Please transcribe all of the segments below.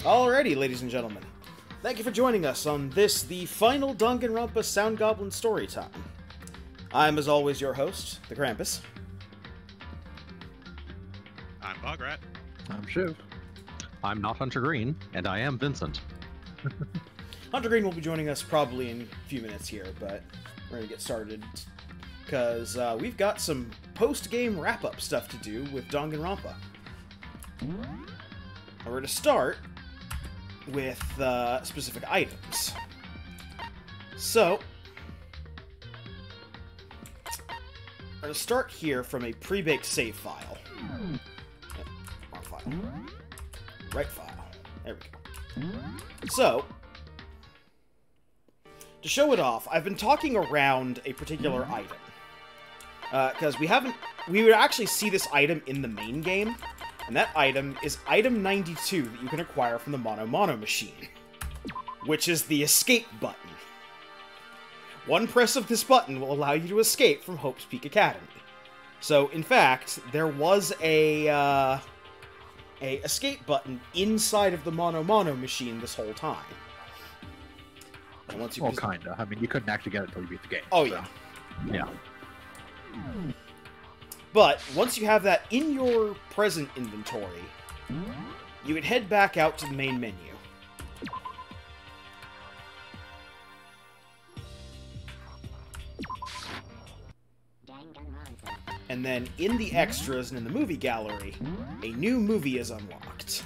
Alrighty, ladies and gentlemen. Thank you for joining us on this, the final Danganronpa SoundGoblin Storytime. I'm, as always, your host, the Krampus. I'm Bograt. I'm Shiv. I'm not Hunter Green, and I am Vincent. Hunter Green will be joining us probably in a few minutes here, but we're going to get started because we've got some post-game wrap-up stuff to do with Danganronpa. We're going to start with specific items. So, we're going to start here from a pre-baked save file. Wrong file. Right file. There we go. So, to show it off, I've been talking around a particular item. Because we would actually see this item in the main game, and that item is item 92 that you can acquire from the Mono machine, which is the escape button. One press of this button will allow you to escape from Hope's Peak Academy. So, in fact, there was a escape button inside of the Mono machine this whole time. And once you Well, kinda. I mean, you couldn't actually get it until you beat the game. Oh, so. yeah. Yeah. But, once you have that in your present inventory, you would head back out to the main menu. And then, in the extras and in the movie gallery, a new movie is unlocked.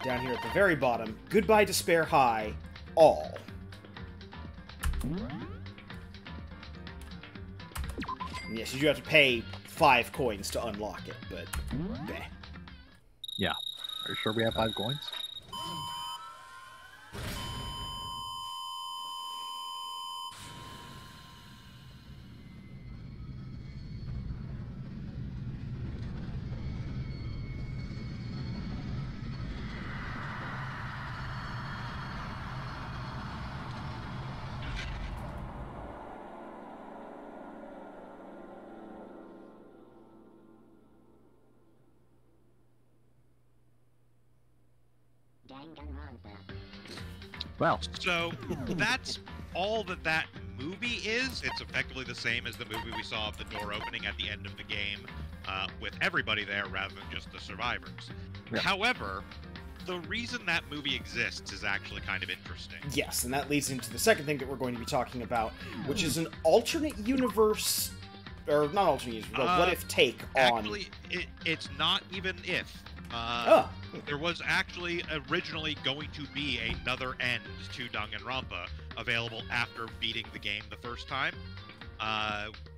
Down here at the very bottom, Goodbye Despair High, All. And yes, you do have to pay 5 coins to unlock it, but bleh. Yeah. Are you sure we have 5 coins? Well, So, that's all that movie is. It's effectively the same as the movie we saw of the door opening at the end of the game, with everybody there rather than just the survivors. Yeah. However, the reason that movie exists is actually kind of interesting. Yes, and that leads into the second thing that we're going to be talking about, which is an alternate universe, or not alternate universe, but what if take on... Actually, it's not even if. There was actually originally going to be another end to Danganronpa available after beating the game the first time.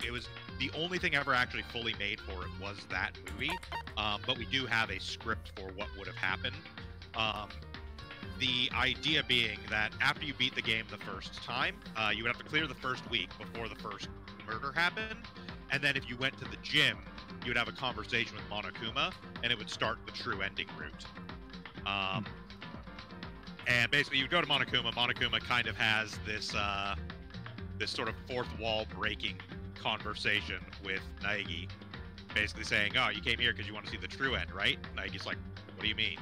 It was the only thing ever actually fully made for it was that movie, but we do have a script for what would have happened. The idea being that after you beat the game the first time, you would have to clear the first week before the first murder happened, and then if you went to the gym, you would have a conversation with Monokuma, and it would start the true ending route. And basically, you would go to Monokuma. Monokuma kind of has this this sort of fourth wall breaking conversation with Naegi, basically saying, "Oh, you came here because you want to see the true end, right?" Naegi's like, "What do you mean?"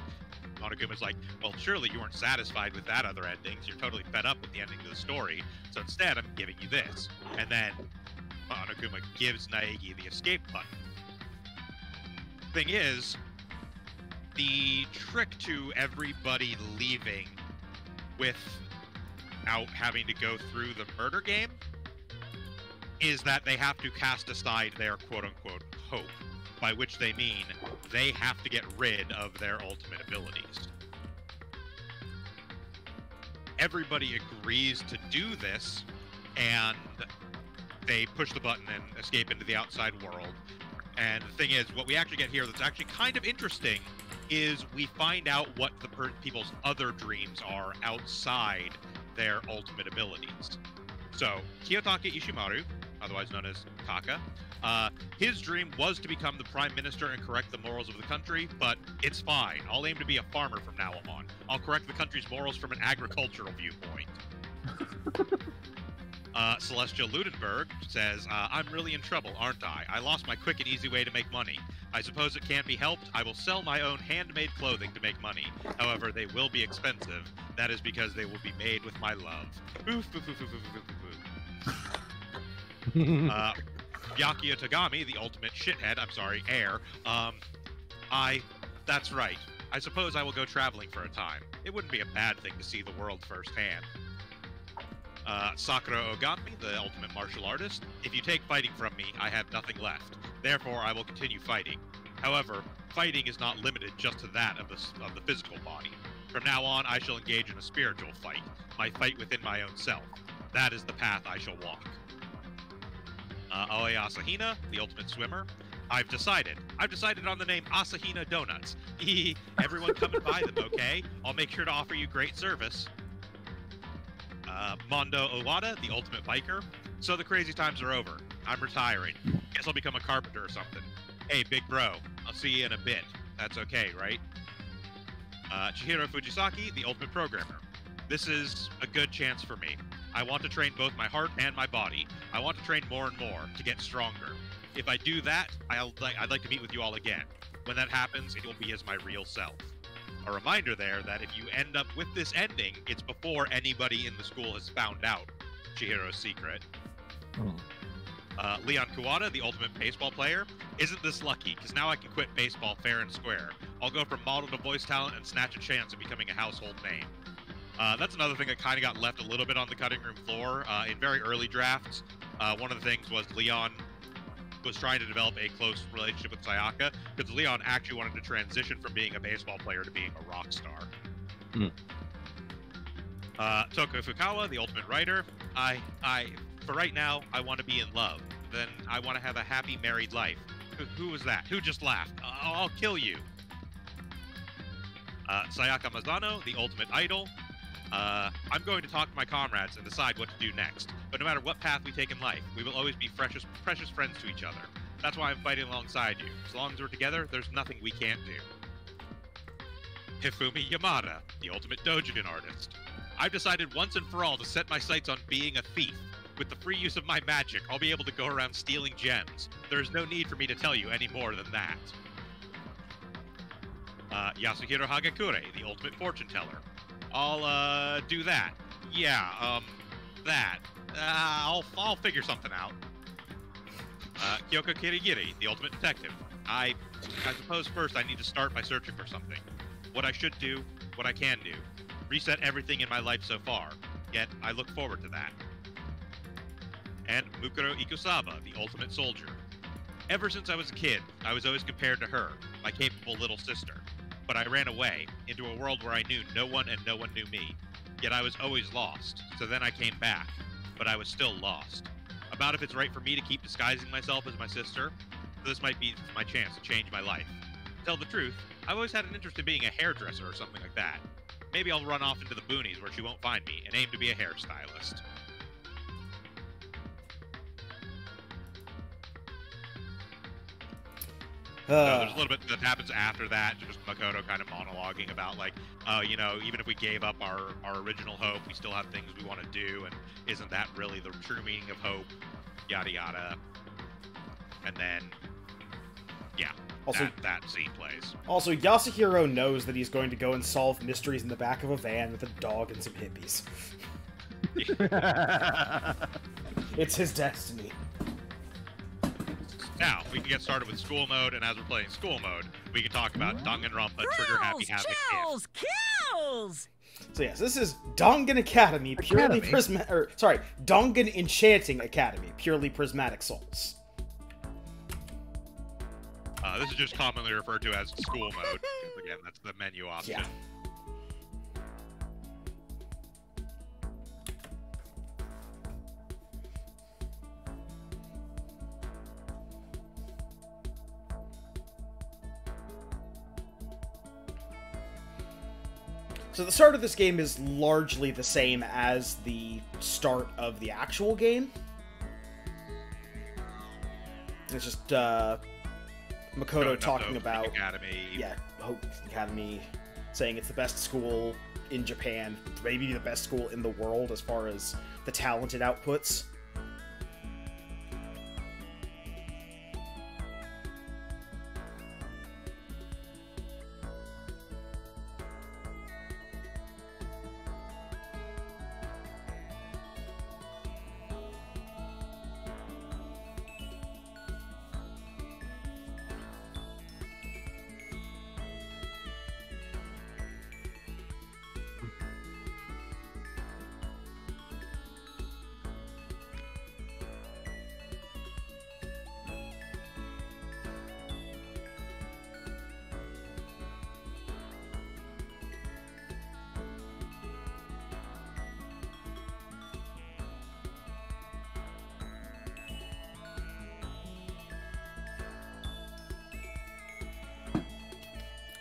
Monokuma's like, "Well, surely you weren't satisfied with that other ending. So you're totally fed up with the ending of the story. So instead, I'm giving you this." And then Monokuma gives Naegi the escape button. Thing is, the trick to everybody leaving without having to go through the murder game is that they have to cast aside their quote-unquote hope, by which they mean they have to get rid of their ultimate abilities. Everybody agrees to do this, and they push the button and escape into the outside world. And the thing is, what we actually get here that's actually kind of interesting is we find out what the people's other dreams are outside their ultimate abilities. So, Kiyotake Ishimaru, otherwise known as Taka, his dream was to become the prime minister and correct the morals of the country, but it's fine. I'll aim to be a farmer from now on. I'll correct the country's morals from an agricultural viewpoint. Celestial Ludenberg says, I'm really in trouble, aren't I? I lost my quick and easy way to make money. I suppose it can't be helped. I will sell my own handmade clothing to make money. However, they will be expensive. That is because they will be made with my love. Oof, oof, oof, oof, oof, oof, oof. Byakuya Tagami, the ultimate shithead, heir. That's right. I suppose I will go traveling for a time. It wouldn't be a bad thing to see the world firsthand. Sakura Ogami, the ultimate martial artist. If you take fighting from me, I have nothing left. Therefore, I will continue fighting. However, fighting is not limited just to that of the physical body. From now on, I shall engage in a spiritual fight. My fight within my own self. That is the path I shall walk. Aoi Asahina, the ultimate swimmer. I've decided on the name Asahina Donuts. Everyone come and buy them, okay? I'll make sure to offer you great service. Mondo Owada, the ultimate biker. So the crazy times are over. I'm retiring. Guess I'll become a carpenter or something. Hey, big bro, I'll see you in a bit. That's okay, right? Chihiro Fujisaki, the ultimate programmer. This is a good chance for me. I want to train both my heart and my body. I want to train more and more to get stronger. If I do that, I'd like to meet with you all again. When that happens, it will be as my real self. A reminder there that if you end up with this ending, it's before anybody in the school has found out Chihiro's secret. Leon Kuwata, the ultimate baseball player. Isn't this lucky? Because now I can quit baseball fair and square. I'll go from model to voice talent and snatch a chance at becoming a household name. That's another thing that kind of got left a little bit on the cutting room floor. In very early drafts, one of the things was Leon was trying to develop a close relationship with Sayaka, because Leon actually wanted to transition from being a baseball player to being a rock star. Toko Fukawa, the ultimate writer. For right now, I want to be in love. Then I want to have a happy married life. Who was that? Who just laughed? I'll kill you. Sayaka Mazano, the ultimate idol. I'm going to talk to my comrades and decide what to do next. But no matter what path we take in life, we will always be precious friends to each other. That's why I'm fighting alongside you. As long as we're together, there's nothing we can't do. Hifumi Yamada, the ultimate doujin artist. I've decided once and for all to set my sights on being a thief. With the free use of my magic, I'll be able to go around stealing gems. There's no need for me to tell you any more than that. Yasuhiro Hagakure, the ultimate fortune teller. I'll, do that. Yeah, that. I'll figure something out. Kyoko Kirigiri, the ultimate detective. I suppose first I need to start by searching for something. What I should do, what I can do. Reset everything in my life so far. Yet, I look forward to that. And Mukuro Ikusaba, the ultimate soldier. Ever since I was a kid, I was always compared to her, my capable little sister. But I ran away, into a world where I knew no one and no one knew me. Yet I was always lost, so then I came back. But I was still lost. About if it's right for me to keep disguising myself as my sister, so this might be my chance to change my life. To tell the truth, I've always had an interest in being a hairdresser or something like that. Maybe I'll run off into the boonies where she won't find me and aim to be a hairstylist. There's a little bit that happens after that, just Makoto kind of monologuing about, like, you know, even if we gave up our original hope, we still have things we want to do, and isn't that really the true meaning of hope, yada yada. And then, yeah, also, that scene plays. Also, Yasuhiro knows that he's going to go and solve mysteries in the back of a van with a dog and some hippies. It's his destiny. Now, we can get started with school mode, and as we're playing school mode, we can talk about Danganronpa Trigger Happy Havoc Kills! So yes, this is Dangan Academy, purely Dangan Enchanting Academy, purely prismatic souls. This is just commonly referred to as school mode, because again, that's the menu option. Yeah. So the start of this game is largely the same as the start of the actual game. It's just Makoto talking about Academy. Yeah, Hope Academy, saying it's the best school in Japan, maybe the best school in the world as far as the talented outputs.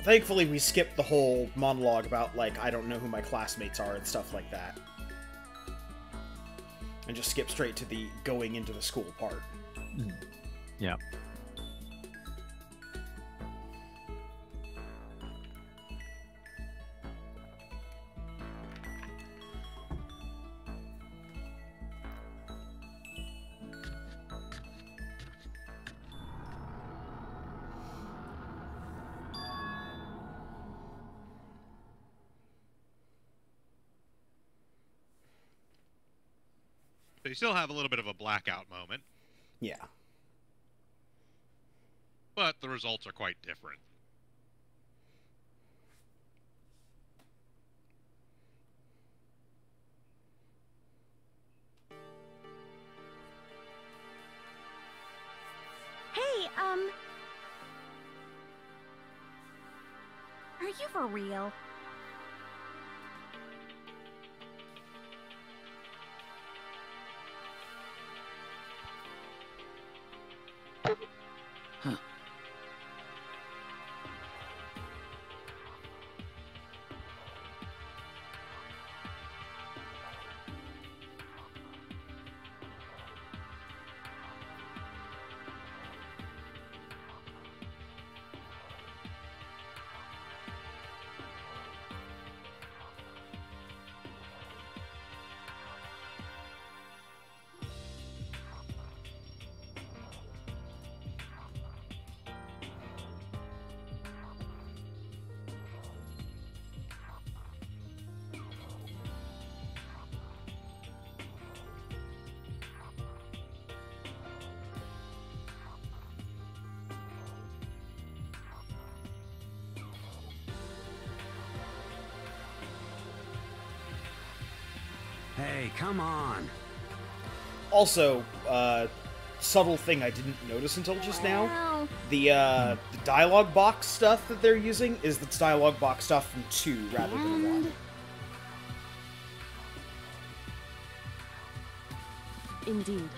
Thankfully, we skipped the whole monologue about, like, I don't know who my classmates are and stuff like that. And just skip straight to the going into the school part. Yeah. So you still have a little bit of a blackout moment, Yeah. but the results are quite different. Hey, are you for real? Hey, come on. Also, subtle thing I didn't notice until just now. Well, The dialogue box stuff that they're using is the dialogue box stuff from 2 rather than 1. indeed.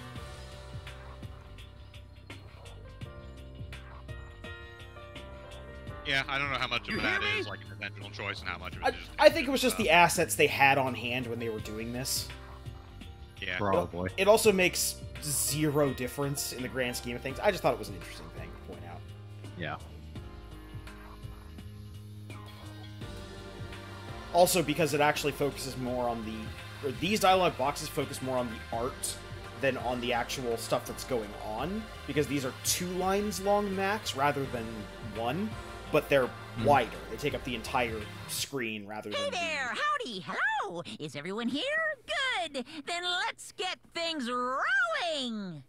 Yeah, I don't know how much of that is like an intentional choice and how much of it is just I think it was just the assets they had on hand when they were doing this. yeah. Probably. It also makes 0 difference in the grand scheme of things. I just thought it was an interesting thing to point out. Yeah. Also, because it actually focuses more on the... Or these dialogue boxes focus more on the art than on the actual stuff that's going on. Because these are 2 lines long max rather than 1. But they're wider. They take up the entire screen rather than... Hey there, howdy, hello. Is everyone here? Good. Then let's get things rolling.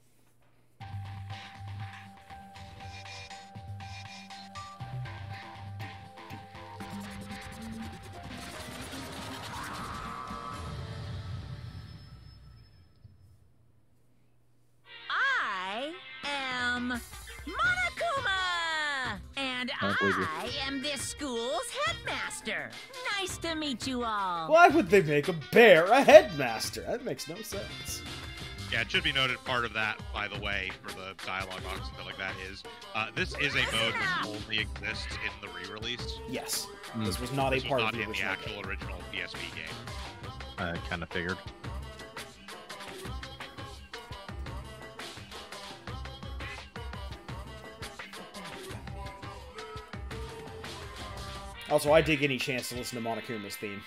I am Monokuma, and don't believe you. I am this school's headmaster. Nice to meet you all. Why would they make a bear a headmaster? That makes no sense. Yeah, it should be noted, part of that, by the way, for the dialogue box and stuff like that is, this is a mode which only exists in the re-release. Yes. This was not a This was part not of the in the original actual game. original PSP game. I kind of figured. Also, I dig any chance to listen to Monokuma's theme.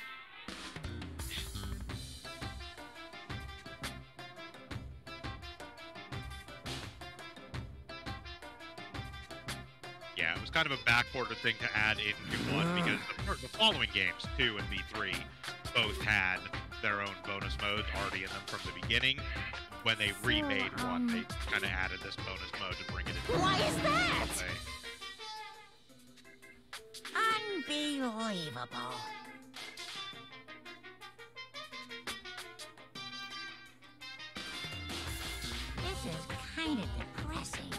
Yeah, it was kind of a backorder thing to add in Q1 because the following games, 2 and V3, both had their own bonus modes already in them from the beginning. When they remade 1, they kind of added this bonus mode to bring it in. Why is that? Way. Unbelievable. This is kind of depressing.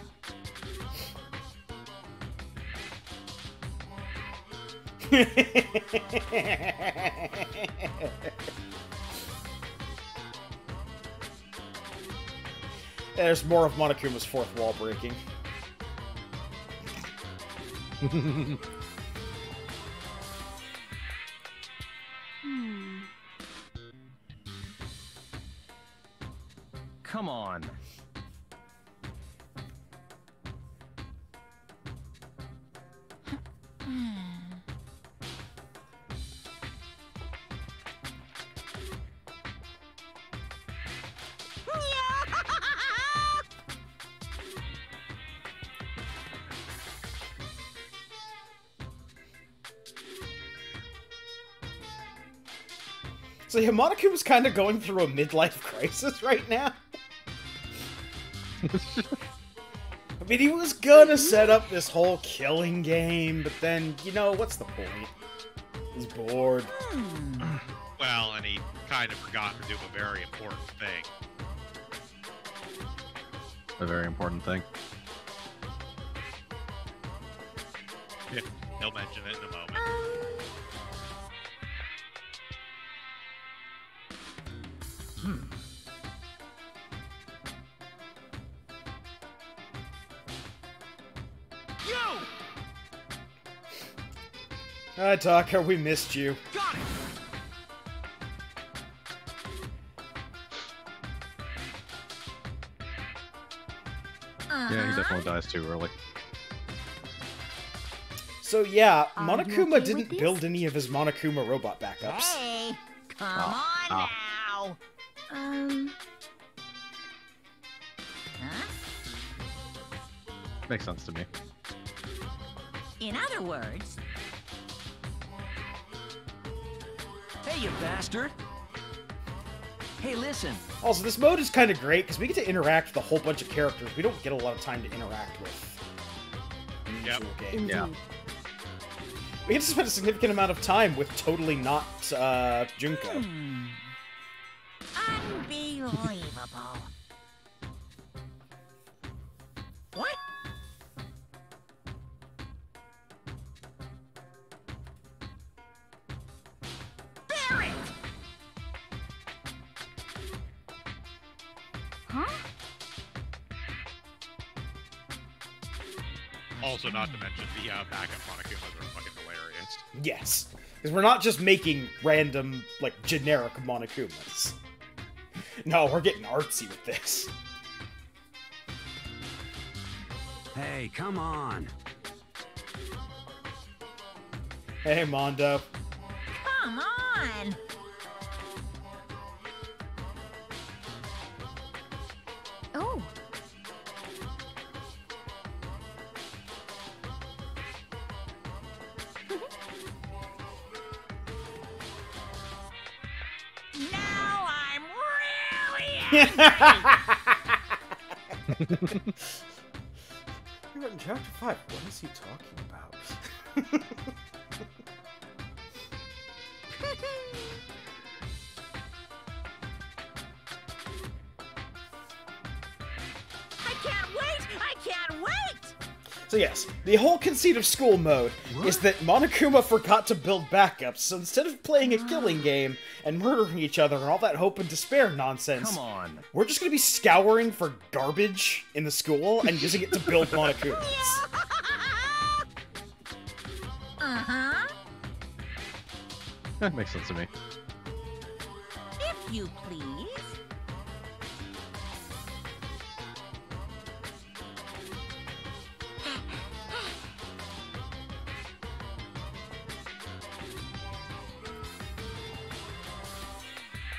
There's more of Monokuma's fourth wall breaking. So yeah, Monokuma's kind of going through a midlife crisis right now. I mean, he was gonna set up this whole killing game, but then, you know, what's the point? He's bored. Well, and he kind of forgot to do a very important thing. A very important thing. Yeah, he'll mention it in a moment. Hi, Taka, we missed you. Got it. Yeah, he definitely dies too early. So yeah, Are you Monokuma okay with didn't this? build any of his Monokuma robot backups. Hey, come Ah, on now. Huh? Makes sense to me. In other words, Hey, you bastard. Hey, listen. Also, this mode is kind of great because we get to interact with a whole bunch of characters we don't get a lot of time to interact with in the Yep. usual game. Indeed. Yeah. We get to spend a significant amount of time with totally not Junko. unbelievable. What? Barrett! Huh? Also, not to mention the backup Monokumas are fucking hilarious. Yes, because we're not just making random, like, generic Monokumas. No, we're getting artsy with this. Hey, come on. Hey, Mondo. Come on! Oh. Now I'm really You're in chapter 5. What is he talking about? I can't wait! I can't wait! So yes, the whole conceit of school mode is that Monokuma forgot to build backups, so instead of playing a killing game and murdering each other and all that hope and despair nonsense, Come on. we're just gonna be scouring for garbage in the school and using it to build Monokumas. Uh-huh. That makes sense to me. If you please.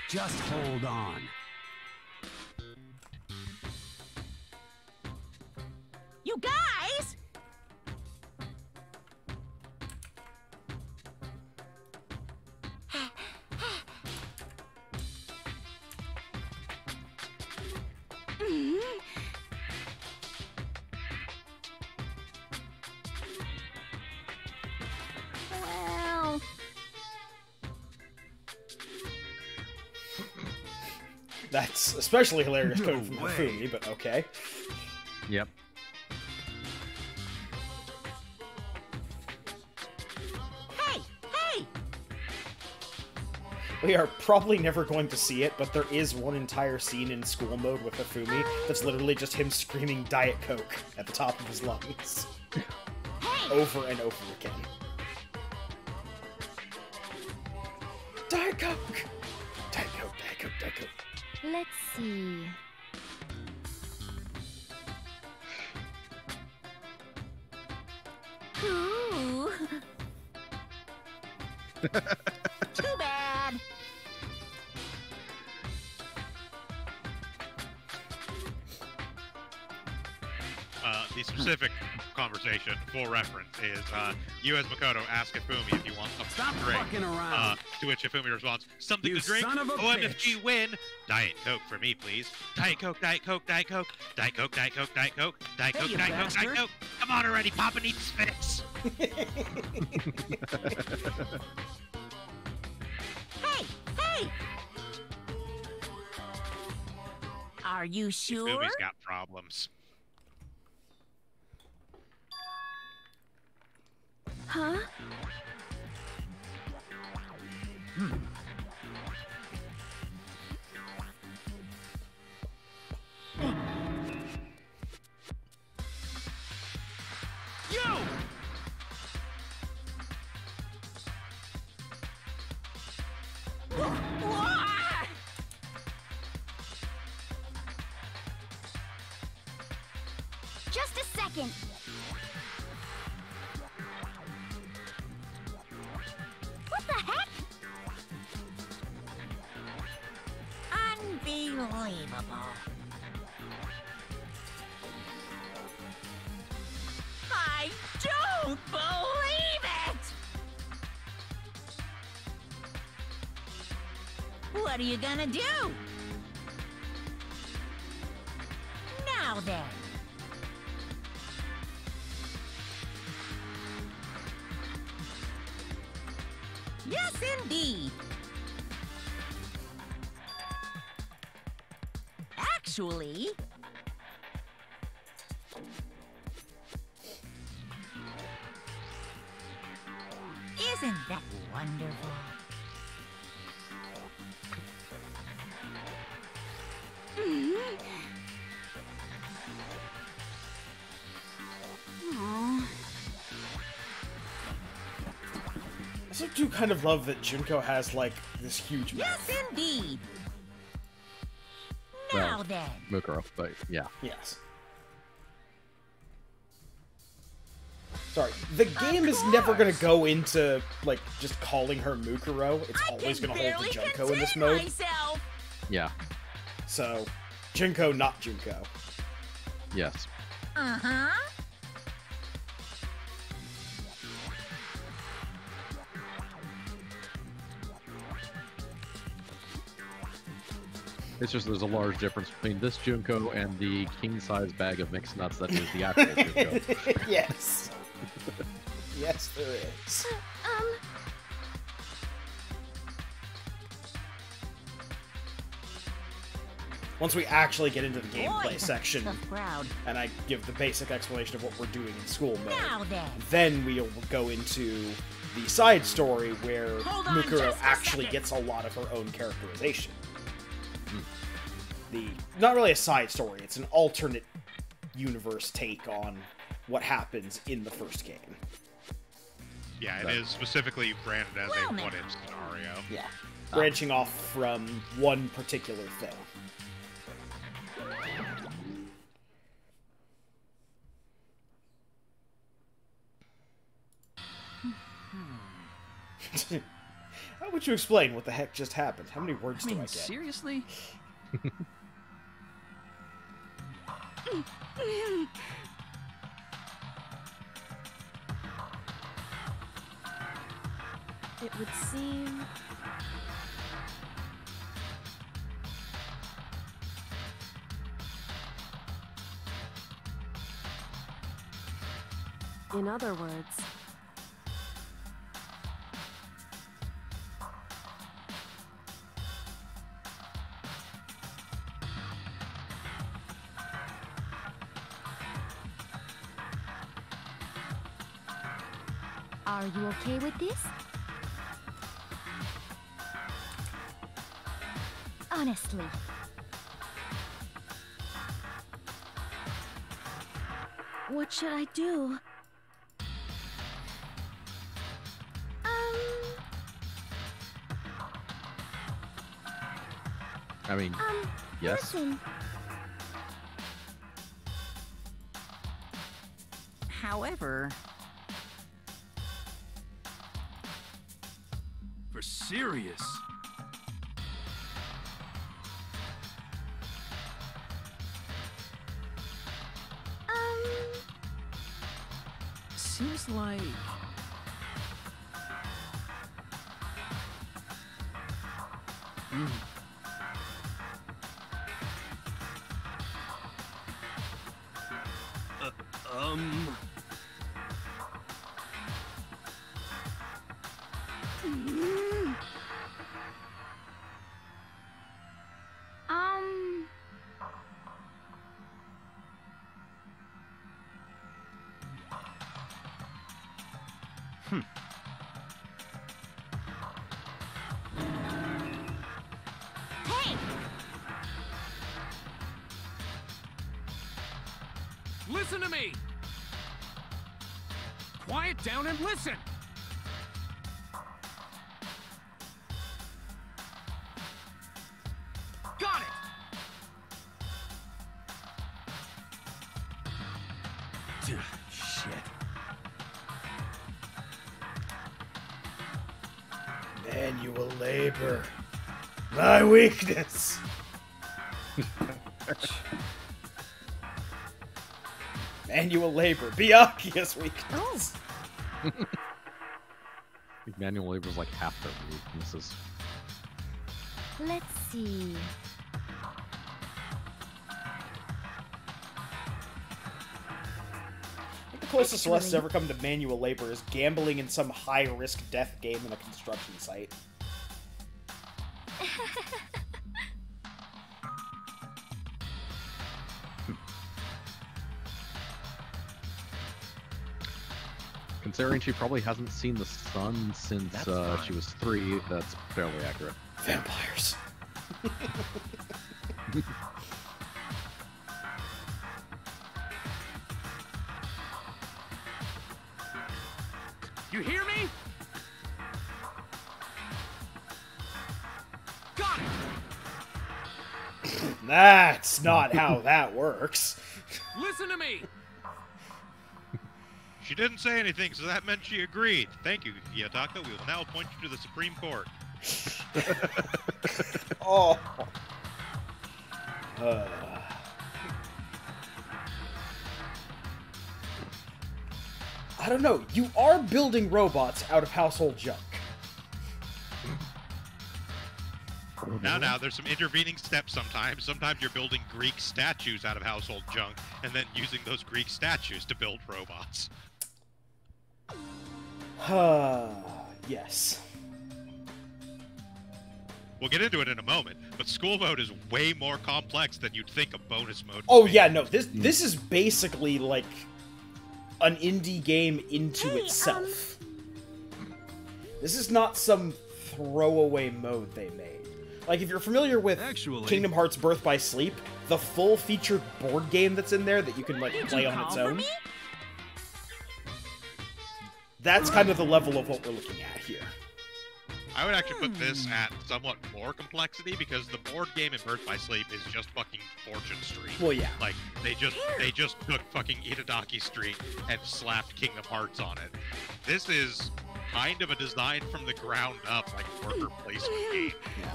Just hold on. You guys! Well. That's especially hilarious coming from No way. Hifumi, but okay. Yep. Hey! Hey! We are probably never going to see it, but there is one entire scene in school mode with Hifumi that's literally just him screaming Diet Coke at the top of his lungs. Hey! Over and over again. Diet Coke! Diet Coke, Diet Coke, Diet Coke. Let's see. Ooh. Too bad. The specific conversation, full reference, is you as Makoto ask Ifumi if you want something Stop to drink. fucking around. To which Ifumi responds, something You to drink? son of a OMFG bitch. win! Diet Coke for me, please. Diet Coke, Diet Coke, Diet Coke. Diet Coke, Diet Coke, Diet Coke. Diet Hey, Coke, you Diet Coke, Diet bastard. Coke. Come on already, Papa needs fix. Hey, hey! Are you sure? Ifumi's got problems. Huh? You! Just a second. What the heck? Unbelievable. I don't believe it! What are you gonna do? Now then. Yes, indeed. Actually... Isn't that wonderful? Aw. I also do kind of love that Junko has, like, this huge mouth. Yes, indeed. Now Well, then. Mukuro, but yeah. Yes. Sorry, the game is never gonna go into, like, just calling her Mukuro. It's I always can gonna hold the barely Junko in this contain mode. myself. Yeah. So, Junko, not Junko. Yes. Uh-huh. It's just there's a large difference between this Junko and the king-size bag of mixed nuts that is the actual Junko. Yes. Yes, there is. Once we actually get into the gameplay Boy, section, tough crowd. and I give the basic explanation of what we're doing in school mode, Now then we'll go into the side story where Hold on Mukuro just a actually second. gets a lot of her own characterization. Not really a side story, it's an alternate universe take on what happens in the first game. Yeah, it is specifically branded as Well, a now. what-if scenario. Yeah. Branching off from one particular thing. How would you explain what the heck just happened? How many words I do I mean, get? seriously? It would seem... In other words... Are you okay with this? Honestly. What should I do? I mean, yes. Listen. However... super serious. Seems like... Hey! Listen to me! Quiet down and listen! Got it! Shit. Manual labor. My weakness. Manual labor. Byakuya's weakness. Oh, Manual labor is like half their weaknesses. let's see. I think the closest Celeste's ever come to manual labor is gambling in some high-risk death game in a construction site. Considering she probably hasn't seen the sun since she was 3, that's fairly accurate. Vampires. You hear me? Got it! That's not how that works. Listen to me! She didn't say anything, so that meant she agreed. Thank you, Yataka. We will now appoint you to the Supreme Court. Oh. I don't know. You are building robots out of household junk. Now, there's some intervening steps sometimes. Sometimes you're building Greek statues out of household junk, and then using those Greek statues to build robots. Yes. We'll get into it in a moment, but school mode is way more complex than you'd think a bonus mode would Oh be. yeah, no. This is basically like an indie game into itself. This is not some throwaway mode they made. Like, if you're familiar with Kingdom Hearts Birth by Sleep, the full-featured board game that's in there that you can, like, play on its own, that's kind of the level of what we're looking at here. I would actually put this at somewhat more complexity, because the board game in Birth by Sleep is just fucking Fortune Street. Well, yeah. Like, they just took fucking Itadaki Street and slapped Kingdom Hearts on it. This is kind of a design from the ground up, like, worker placement game. Yeah.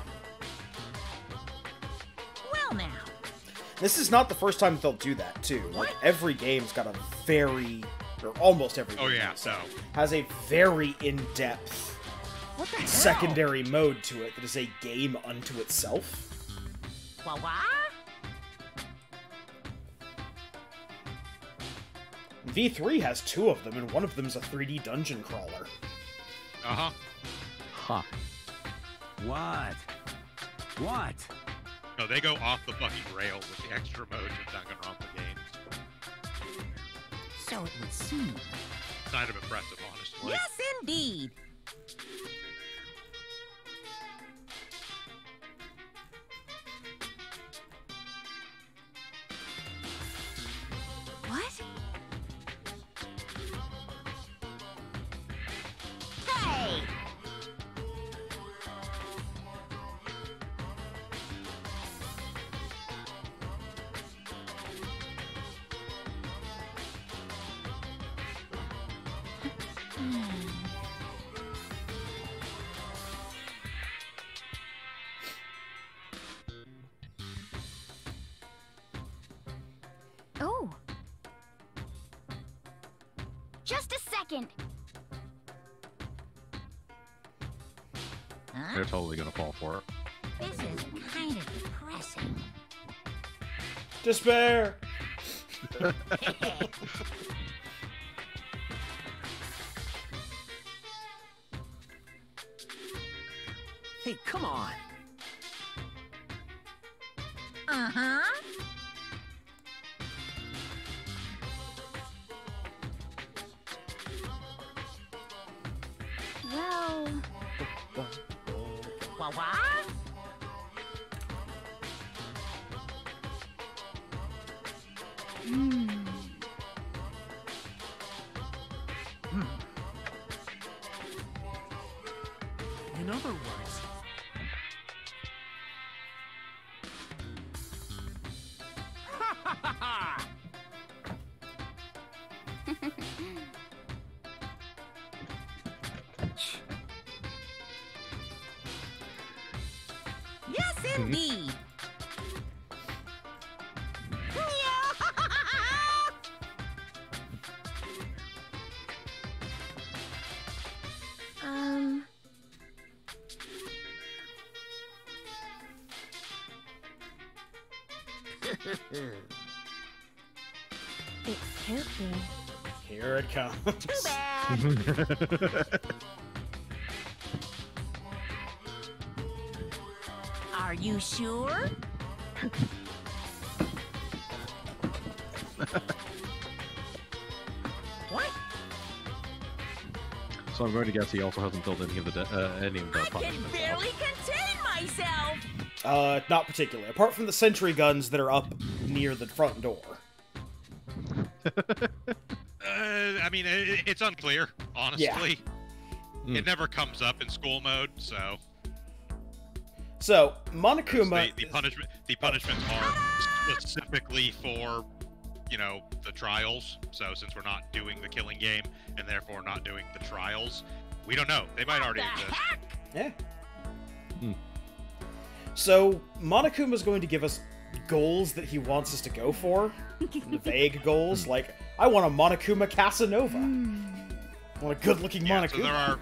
Well now. This is not the first time they'll do that, too. Like, every game's got a very, or almost every game, Oh yeah, so has a very in-depth What the hell? secondary mode to it that is a game unto itself. What? V3 has 2 of them, and one of them's a 3D dungeon crawler. uh-huh. Ha. What? What? No, they go off the fucking rails with the extra modes in Danganronpa games. So it would seem. Kind of impressive, honestly. Yes, indeed. What? Hey! Just a second. Huh? They're totally gonna fall for it. This is kind of depressing. Despair! Hey, come on. Uh-huh. Well, What? hmm. In other words, ha ha ha ha! Yes, indeed. Um. It can't be. Here it comes. Too bad. Are you sure? What? So I'm going to guess he also hasn't built any of the I can punishments. barely contain myself. Not particularly. Apart from the sentry guns that are up near the front door. I mean, it's unclear, honestly. Yeah. It never comes up in school mode, so So, Monokuma... the punishments are specifically for, you know, the trials. So since we're not doing the killing game and therefore not doing the trials, we don't know. They might already The exist. heck? Yeah. Hmm. So, Monokuma's going to give us goals that he wants us to go for. Vague goals, like, I want a Monokuma Casanova. I want a good-looking Yeah, Monokuma. so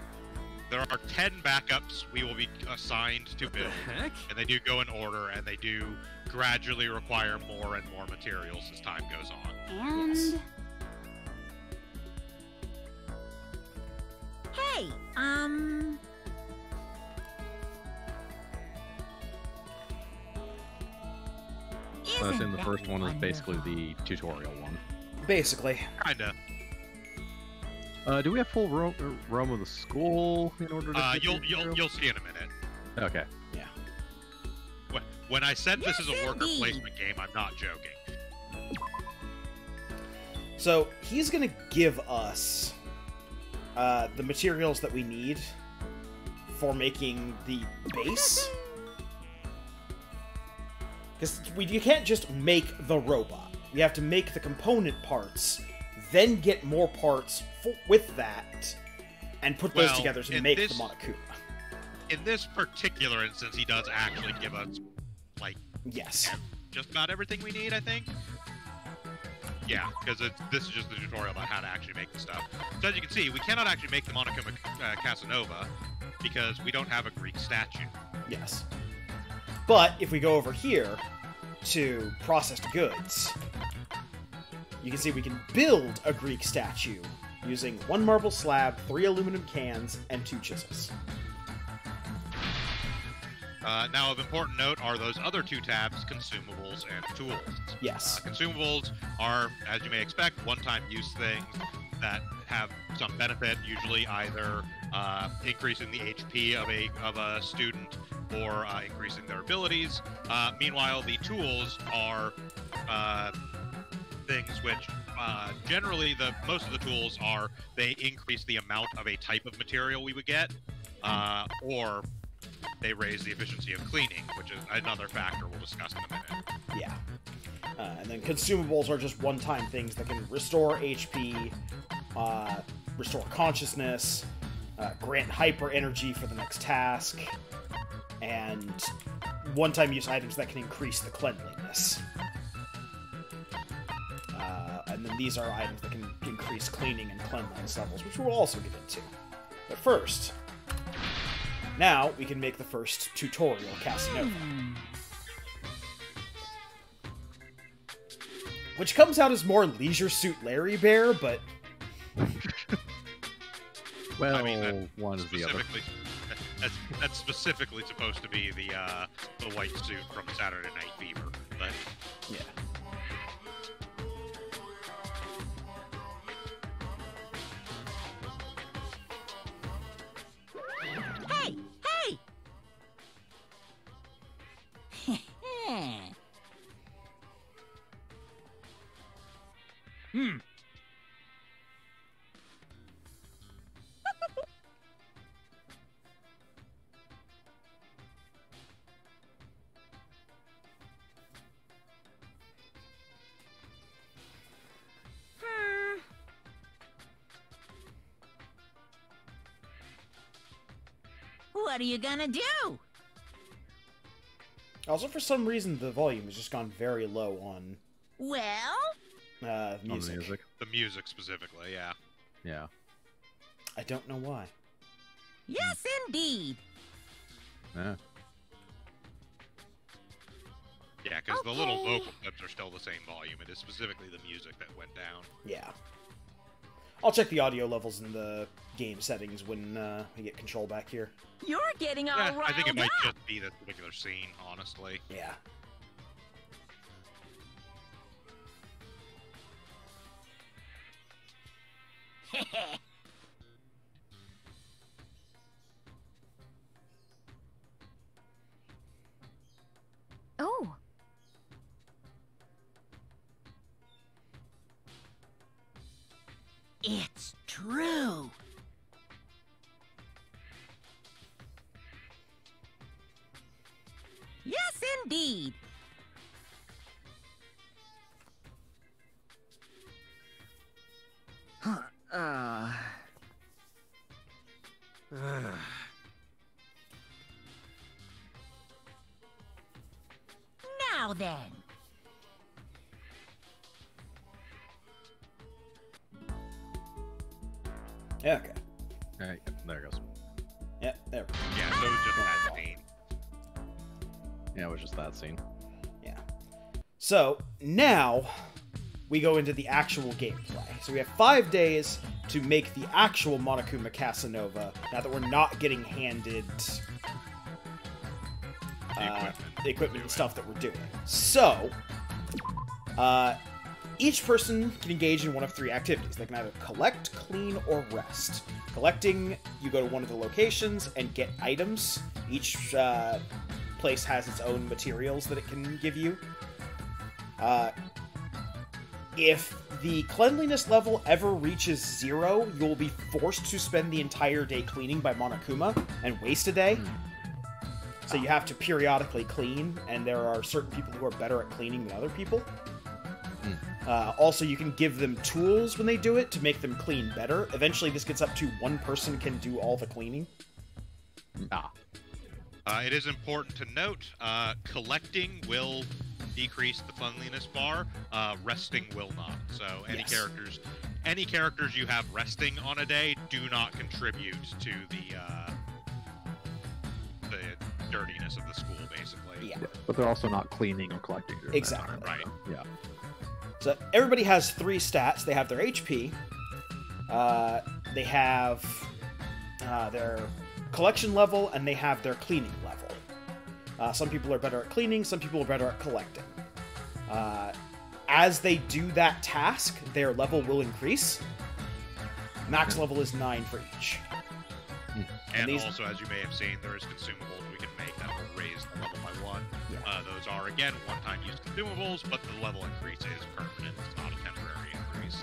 there are 10 backups we will be assigned to The build, heck? and they do go in order, and they do gradually require more and more materials as time goes on. And Yes. Hey, I assume isn't the that first one is basically wonderful? the tutorial one. Basically. Kinda. Do we have full roam of the school in order to? get the tutorial? You'll see in a minute. Okay. When I said this is a Yes, worker indeed. placement game, I'm not joking. So, he's gonna give us the materials that we need for making the base. Because you can't just make the robot. You have to make the component parts, then get more parts with that, and put those Well, together to in make this- the Monokuma. In this particular instance, he does actually give us, like, Yes. just about everything we need, I think. Yeah, because this is just the tutorial about how to actually make the stuff. So as you can see, we cannot actually make the Monokuma Casanova because we don't have a Greek statue. Yes. But if we go over here to processed goods, you can see we can build a Greek statue using 1 marble slab, 3 aluminum cans, and 2 chisels. Now, of important note are those other 2 tabs, consumables and tools. Yes. Consumables are, as you may expect, one-time use things that have some benefit, usually either increasing the HP of a student or increasing their abilities. Meanwhile, the tools are things which generally most of the tools they increase the amount of a type of material we would get, or they raise the efficiency of cleaning, which is another factor we'll discuss in a minute. Yeah. And then consumables are just one-time things that can restore HP, restore consciousness, grant hyper energy for the next task, and one-time use items that can increase the cleanliness. And then these are items that can increase cleaning and cleanliness levels, which we'll also get into. But first, now we can make the first tutorial Casanova. Which comes out as more Leisure Suit Larry Bear, but... Well, I mean, one is the other. That's specifically supposed to be the white suit from Saturday Night Fever, but yeah. Hey! Hey! What are you gonna do? Also, for some reason, the volume has just gone very low on Well, music. On music. the music specifically, yeah. Yeah. I don't know why. yes, indeed. Yeah. Yeah, because the little Okay. vocal clips are still the same volume. It is specifically the music that went down. Yeah. I'll check the audio levels in the game settings when we get control back here. You're getting all Yeah, riled I think it might up. just be this particular scene, honestly. Yeah. Oh, It's true. Yes, indeed. Now then. Yeah, okay. There it goes. Yeah, there we go. Yeah, so it was just that scene. Yeah, it was just that scene. Yeah. So, now we go into the actual gameplay. So we have 5 days to make the actual Monokuma Casanova, now that we're not getting handed the equipment and stuff that we're doing. So, each person can engage in one of 3 activities. They can either collect, clean, or rest. Collecting, you go to one of the locations and get items. Each place has its own materials that it can give you. If the cleanliness level ever reaches 0, you'll be forced to spend the entire day cleaning by Monokuma and waste a day. So you have to periodically clean, and there are certain people who are better at cleaning than other people. Also, you can give them tools when they do it to make them clean better. Eventually, this gets up to 1 person can do all the cleaning. It is important to note, collecting will decrease the cleanliness bar, resting will not. So any characters you have resting on a day do not contribute to the dirtiness of the school, basically. Yeah. But they're also not cleaning or collecting. during that Exactly. time. Right. Yeah. So everybody has 3 stats. They have their HP, they have their collection level, and they have their cleaning level. Some people are better at cleaning, some people are better at collecting. As they do that task, their level will increase. Max level is 9 for each. And these- also, as you may have seen, there is consumables we can make that will raise the level by 1. Yeah. Those are, again, one-time use consumables, but the level increase is permanent. It's not a temporary increase.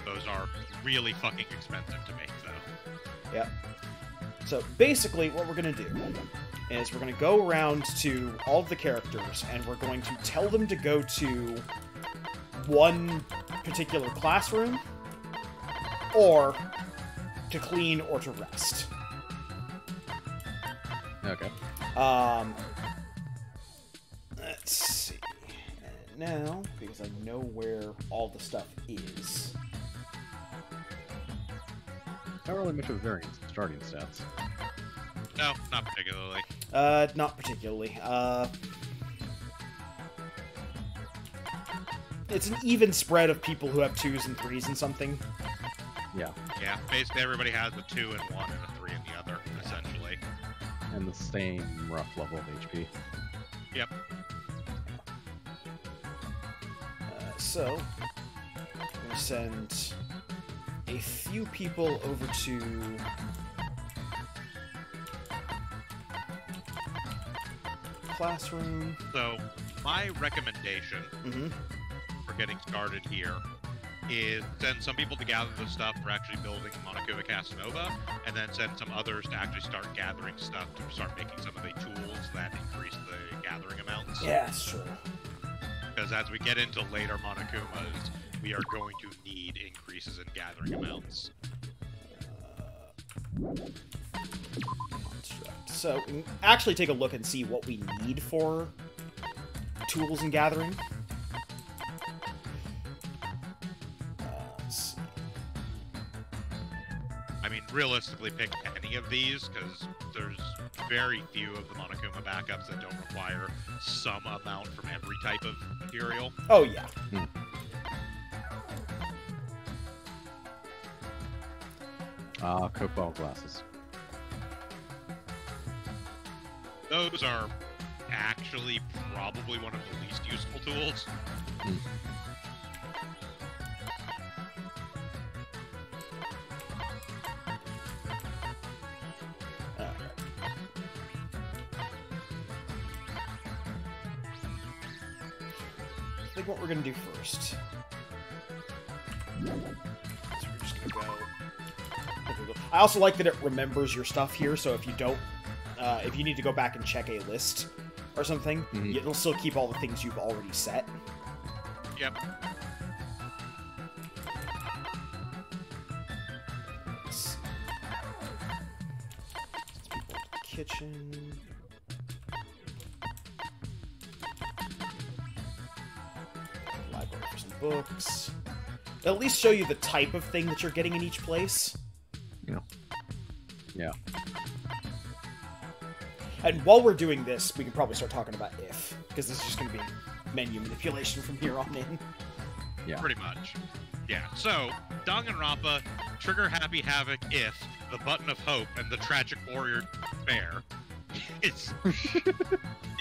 Those are really fucking expensive to make, though. Yep. So basically, what we're going to do is we're going to go around to all of the characters, and we're going to tell them to go to one particular classroom, or to clean, or to rest. Okay. Let's see. now because I know where all the stuff is. Not really much of a variance in starting stats. No, not particularly. Not particularly. It's an even spread of people who have 2s and 3s and something. Yeah. Yeah, basically everybody has a 2 in one and a 3 in the other, essentially. And the same rough level of HP. Yep. So, I'm going to send a few people over to classroom. So, my recommendation for getting started here is send some people to gather the stuff for actually building Monokuma Casanova, and then send some others to actually start gathering stuff to start making some of the tools that increase the gathering amounts. Yeah, that's true. Because as we get into later Monokumas, we are going to need increases in gathering amounts. So, we can actually take a look and see what we need for tools and gathering. Let's see. I mean, realistically, pick any of these, because there's very few of the Monokuma backups that don't require some amount from every type of material. Oh, yeah. Coke bottle glasses. Those are actually probably one of the least useful tools. I think what we're going to do first. So we're just going to go. I also like that it remembers your stuff here, so if you don't, if you need to go back and check a list or something, it'll still keep all the things you've already set. Yep. Let's see. Let's people into the kitchen. Library for some books. They'll at least show you the type of thing that you're getting in each place. Yeah. And while we're doing this, we can probably start talking about if, because this is just going to be menu manipulation from here on in. Yeah. Pretty much. Yeah. So, Danganronpa, Trigger Happy Havoc, If, The Button of Hope, and The Tragic Warrior Bear.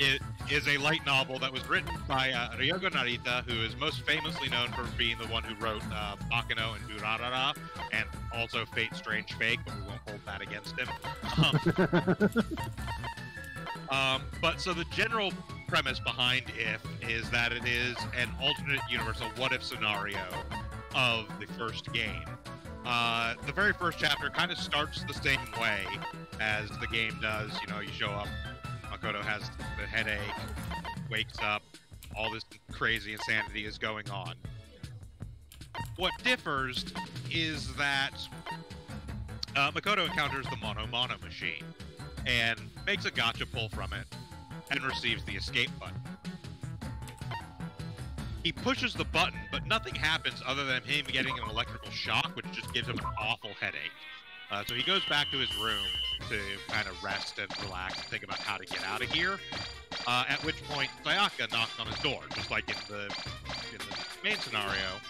It is a light novel that was written by Ryogo Narita, who is most famously known for being the one who wrote Bakano and Durarara, and also Fate Strange Fake, but we won't hold that against him. But so the general premise behind If is that it is an alternate universe, a what-if scenario of the first game. The very first chapter kind of starts the same way as the game does. You know, you show up, Makoto has the headache, wakes up, all this crazy insanity is going on. What differs is that Makoto encounters the Mono machine and makes a gotcha pull from it and receives the escape button. He pushes the button, but nothing happens other than him getting an electrical shock, which just gives him an awful headache. So he goes back to his room to kind of rest and relax and think about how to get out of here. At which point, Sayaka knocks on his door, just like in the main scenario.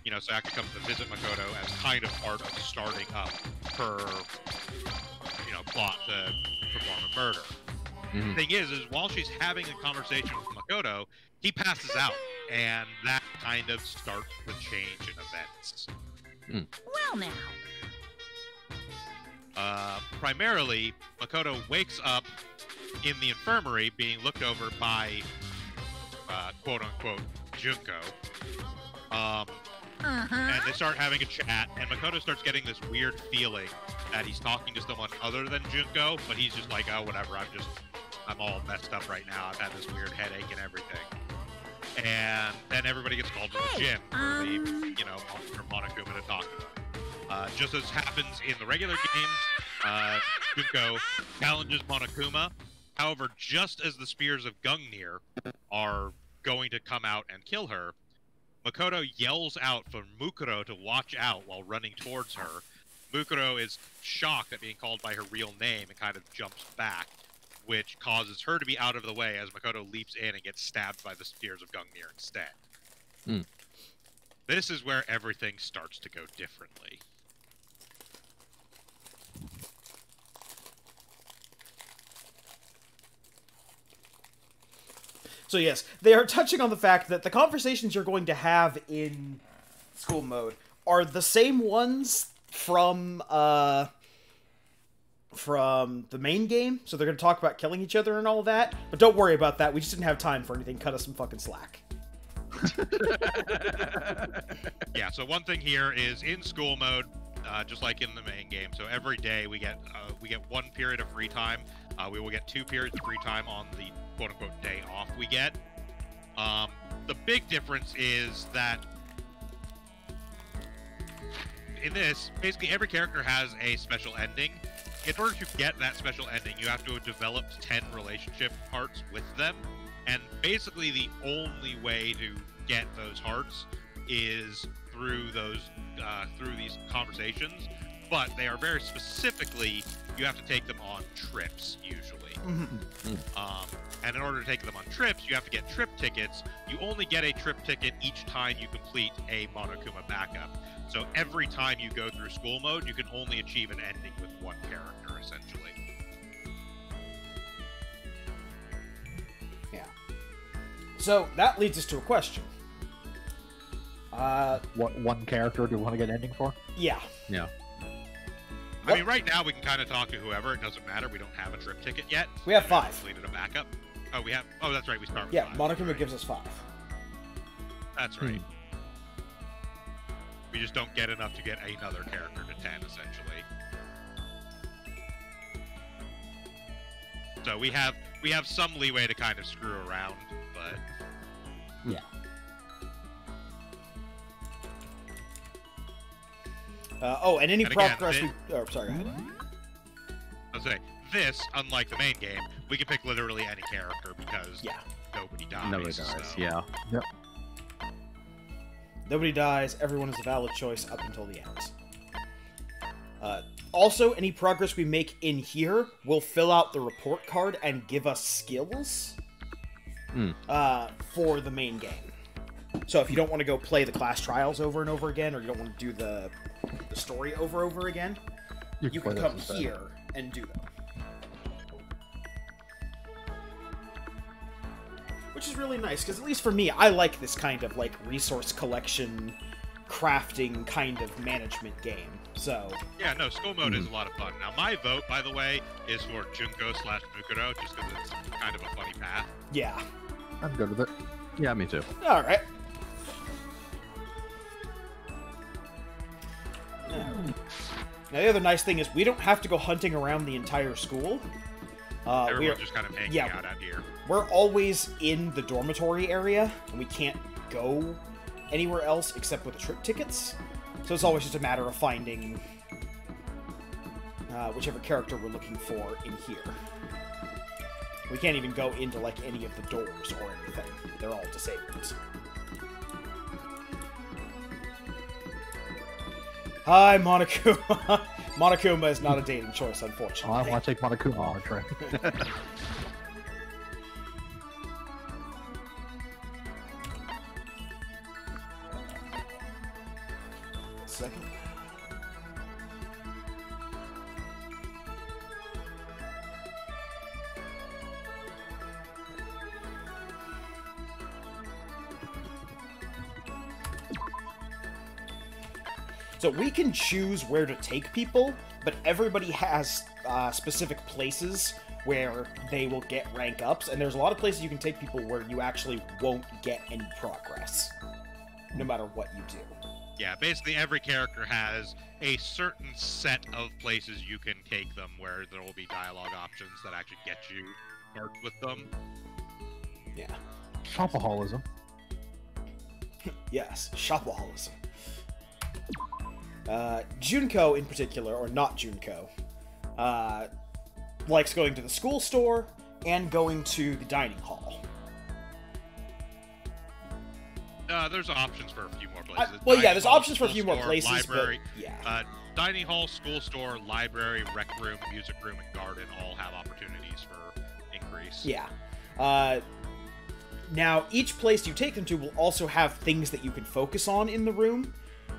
You know, Sayaka comes to visit Makoto as kind of part of starting up her, plot to perform a murder. The thing is while she's having a conversation with Makoto, he passes out, and that kind of starts the change in events. Well now. Primarily, Makoto wakes up in the infirmary being looked over by, quote-unquote, Junko. And they start having a chat, and Makoto starts getting this weird feeling that he's talking to someone other than Junko, but he's just like, oh, whatever, I'm all messed up right now. I've had this weird headache and everything. And then everybody gets called to the gym for the, Monokuma to talk to them. Just as happens in the regular game, Junko challenges Monokuma. However, just as the spears of Gungnir are going to come out and kill her, Makoto yells out for Mukuro to watch out while running towards her. Mukuro is shocked at being called by her real name and kind of jumps back, which causes her to be out of the way as Makoto leaps in and gets stabbed by the spears of Gungnir instead. This is where everything starts to go differently. So yes, they are touching on the fact that the conversations you're going to have in school mode are the same ones from the main game. So they're going to talk about killing each other and all that. But don't worry about that. We just didn't have time for anything. Cut us some fucking slack. Yeah, so one thing here is in school mode, just like in the main game. So every day we get 1 period of free time. We will get 2 periods of free time on the quote-unquote day off we get. The big difference is that in this, basically every character has a special ending. In order to get that special ending, you have to have developed 10 relationship hearts with them. And basically the only way to get those hearts is through these conversations. But they are very specifically, you have to take them on trips, usually. And in order to take them on trips, you have to get trip tickets. You only get a trip ticket each time you complete a Monokuma backup. So every time you go through school mode, you can only achieve an ending with one character, essentially. Yeah. So that leads us to a question. What one character do you want to get an ending for? Yeah. Yeah. I mean, right now we can kind of talk to whoever. It doesn't matter. We don't have a trip ticket yet. We have We 5. completed a backup. Oh, we have. Oh, that's right. We start with Yeah, 5. Monokuma Right. gives us 5. That's right. We just don't get enough to get another character to 10, essentially. So we have some leeway to kind of screw around, but Yeah. And any And again, progress we... Oh, sorry, go ahead. I'll say this, unlike the main game, we can pick literally any character because Yeah. nobody dies. Nobody dies. so- Yeah. Nobody dies, everyone is a valid choice up until the end. Also, any progress we make in here will fill out the report card and give us skills for the main game. So if you don't want to go play the class trials over and over again, or you don't want to do the story over again, you can play come this instead. here and do them. Which is really nice, because at least for me, I like this kind of, like, resource collection, crafting kind of management game. So, Yeah, no, school mode is a lot of fun. Now, my vote, by the way, is for Junko/Mukuro, just because it's kind of a funny path. yeah. I'm good with it. Yeah, me too. Alright. Now, the other nice thing is we don't have to go hunting around the entire school. Everyone's just kind of hanging yeah. out here. We're always in the dormitory area, and we can't go anywhere else except with the trip tickets. So it's always just a matter of finding whichever character we're looking for in here. We can't even go into, like, any of the doors or anything. They're all disabled. Hi, Monokuma. Monokuma is not a dating choice, Oh, unfortunately. I want to take Monokuma on a trip. Second. So we can choose where to take people, but everybody has specific places where they will get rank ups, and there's a lot of places you can take people where you actually won't get any progress, no matter what you do. Yeah, basically every character has a certain set of places you can take them where there will be dialogue options that actually get you marked with them. Yeah. Shopaholism. Yes, shopaholism. Junko in particular, or not Junko, likes going to the school store and going to the dining hall. There's options for a few more places. Well, yeah, Dining there's hall, options for a few more school places, store, library, but yeah. Dining hall, school store, library, rec room, music room, and garden all have opportunities for increase. Yeah. Now, each place you take them to will also have things that you can focus on in the room,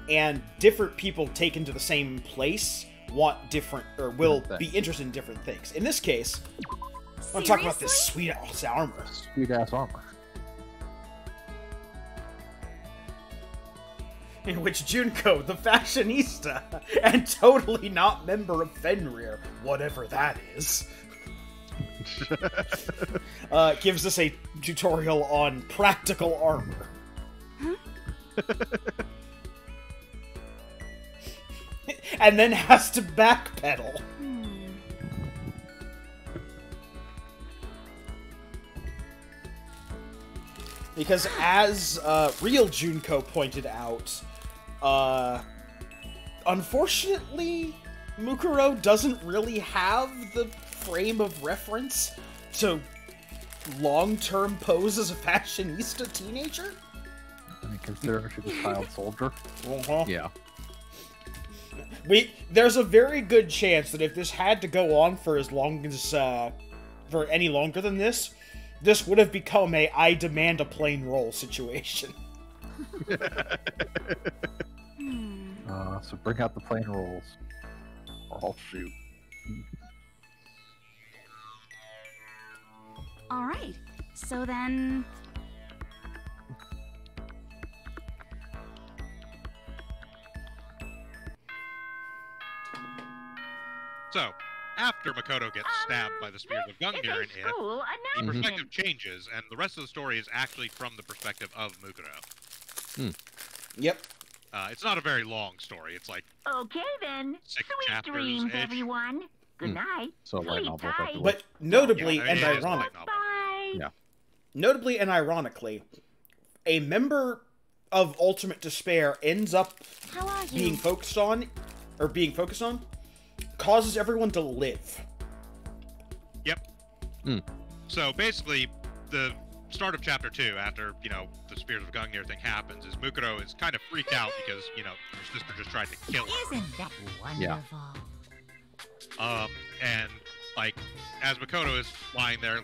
and different people taken to the same place want different, or will be interested in different things. In this case, I want to talk about this sweet-ass armor. Sweet-ass armor. In which Junko, the fashionista, and totally not member of Fenrir, whatever that is, gives us a tutorial on practical armor. And then has to backpedal. Because as real Junko pointed out, unfortunately, Mukuro doesn't really have the frame of reference to long-term pose as a fashionista teenager. I mean, considering she's a child soldier. Yeah. There's a very good chance that if this had to go on for as long as, for any longer than this would have become a I demand a plain roll situation. So bring out the plain rolls, or I'll shoot. All right. So then, So, after Makoto gets stabbed by the Spears of Gungnir and If, the perspective changes, and the rest of the story is actually from the perspective of Mukuro. Yep. It's not a very long story. It's like Okay then. 6 Sweet chapters dreams, -ish. everyone. Good night. So light Sleep novel, tight. effectively. But notably Yeah, and it is a light ironic, novel. Bye. Yeah. notably and ironically, a member of Ultimate Despair ends up how are you? being focused on, causes everyone to live. Yep. So basically, the start of chapter 2, after, the Spears of Gungnir thing happens, is Mukuro is kind of freaked out because, her sister just tried to kill her. Isn't that wonderful? And, as Makoto is lying there,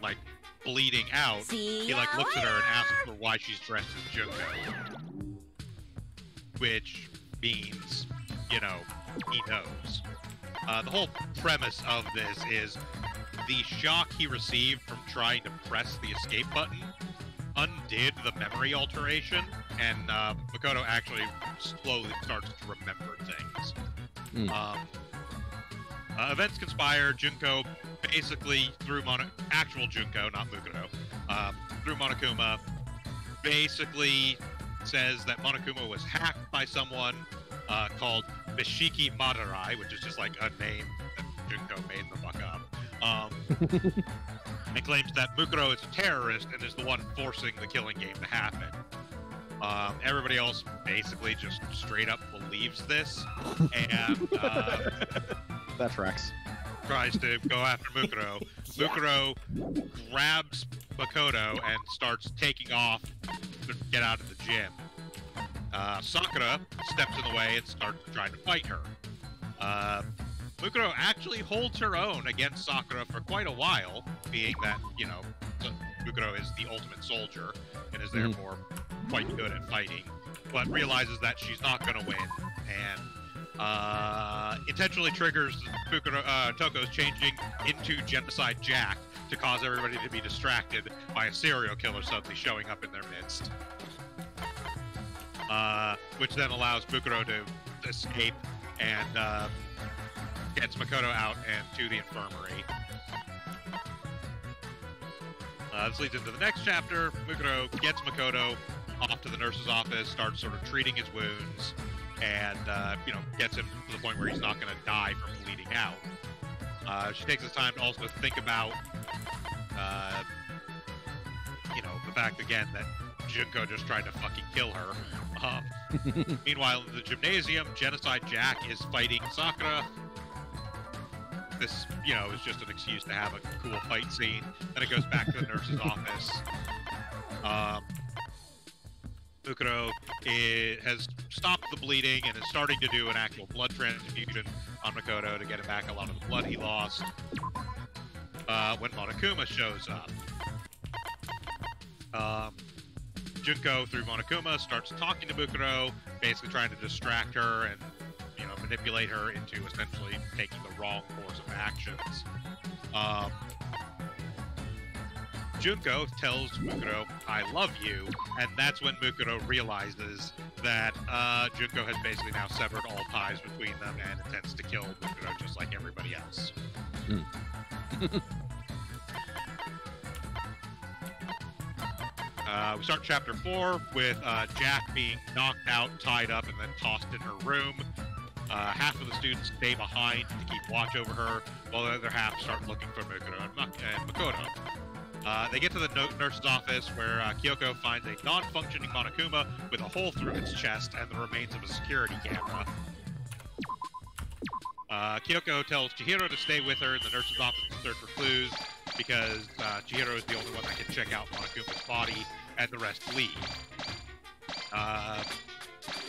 bleeding out, See he, ya looks at her and asks later. her why she's dressed as Junko. Which means, he knows. The whole premise of this is the shock he received from trying to press the escape button undid the memory alteration, and Makoto actually slowly starts to remember things. Events conspire. Junko basically through actual Junko, not Mukuro, through Monokuma, basically says that Monokuma was hacked by someone called Mishiki Madurai, which is just like a name that Junko made the fuck up. And claims that Mukuro is a terrorist and is the one forcing the killing game to happen. Everybody else basically just straight up believes this, and That tracks. tries to go after Mukuro. Yeah. Mukuro grabs Makoto and starts taking off to get out of the gym. Sakura steps in the way and starts trying to fight her. Mukuro actually holds her own against Sakura for quite a while, being that, Mukuro is the ultimate soldier and is therefore quite good at fighting, but realizes that she's not going to win, and intentionally triggers Toko's changing into Genocide Jack to cause everybody to be distracted by a serial killer suddenly showing up in their midst. Which then allows Mukuro to escape and gets Makoto out and to the infirmary. This leads into the next chapter. Mukuro gets Makoto off to the nurse's office, starts sort of treating his wounds, and, gets him to the point where he's not going to die from bleeding out. She takes this time to also think about, the fact, again, that Junko just tried to fucking kill her. Meanwhile, in the gymnasium, Genocide Jack is fighting Sakura. This, is just an excuse to have a cool fight scene. Then it goes back to the nurse's office. Mukuro has stopped the bleeding and is starting to do an actual blood transfusion on Makoto to get him back a lot of the blood he lost. When Monokuma shows up. Junko, through Monokuma, starts talking to Mukuro, basically trying to distract her and, you know, manipulate her into essentially taking the wrong course of actions. Junko tells Mukuro, "I love you," and that's when Mukuro realizes that Junko has basically now severed all ties between them and intends to kill Mukuro just like everybody else. We start chapter 4 with Jack being knocked out, tied up, and then tossed in her room. Half of the students stay behind to keep watch over her, while the other half start looking for Mukuro and Makoto. They get to the nurse's office, where Kyoko finds a non-functioning Monokuma with a hole through its chest and the remains of a security camera. Kyoko tells Chihiro to stay with her in the nurse's office to search for clues, because Chihiro is the only one that can check out Monokuma's body, and the rest leave.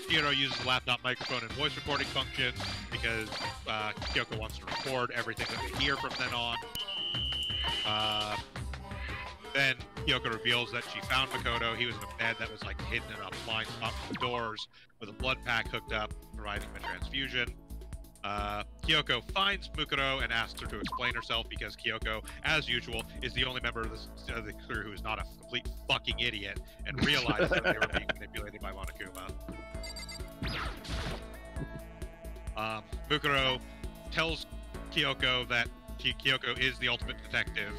Chihiro uses the laptop microphone and voice recording function, because Kyoko wants to record everything that they hear from then on. Then Kyoko reveals that she found Makoto. He was in a bed that was like hidden in a blind spot from the doors, with a blood pack hooked up, providing him a transfusion. Kyoko finds Mukuro and asks her to explain herself, because Kyoko, as usual, is the only member of the crew who is not a complete fucking idiot and realizes that they were being manipulated by Monokuma. Mukuro tells Kyoko that Kyoko is the ultimate detective,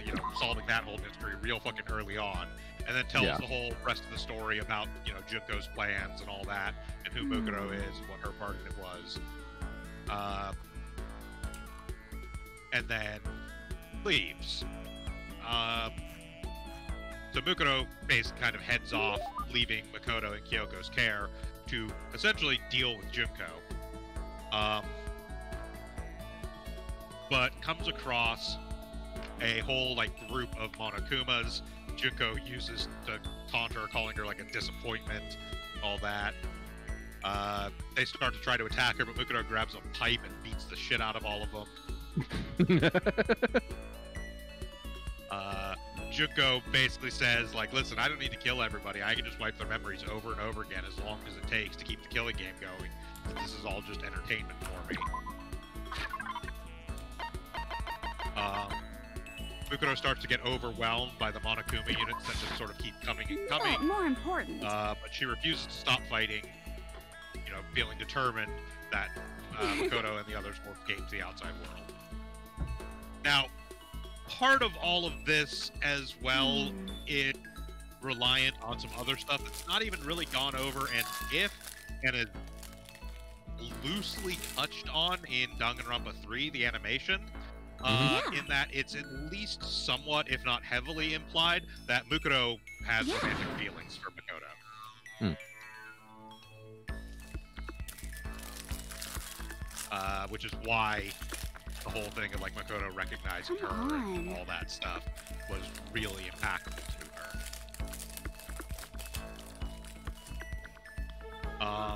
you know, solving that whole mystery real fucking early on, and then tells the whole rest of the story about, you know, Junko's plans and all that, and who Mukuro is and what her part in it was. And then leaves. So Mukuro basically kind of heads off, leaving Makoto in Kyoko's care to essentially deal with Junko. But comes across a whole like group of Monokumas. Junko uses to taunt her, calling her like a disappointment, all that. They start to try to attack her, but Mukuro grabs a pipe and beats the shit out of all of them. Junko basically says, like, listen, I don't need to kill everybody. I can just wipe their memories over and over again as long as it takes to keep the killing game going. This is all just entertainment for me. Mukuro starts to get overwhelmed by the Monokuma units that just sort of keep coming and coming. But more important. But she refuses to stop fighting, you know, feeling determined that Makoto and the others will escape to the outside world. Now, part of all of this as well is reliant on some other stuff that's not even really gone over, and is loosely touched on in Danganronpa 3, the animation. In that it's at least somewhat, if not heavily, implied that Mukuro has romantic feelings for Makoto. Which is why the whole thing of like Makoto recognizing her and all that stuff was really impactful to her.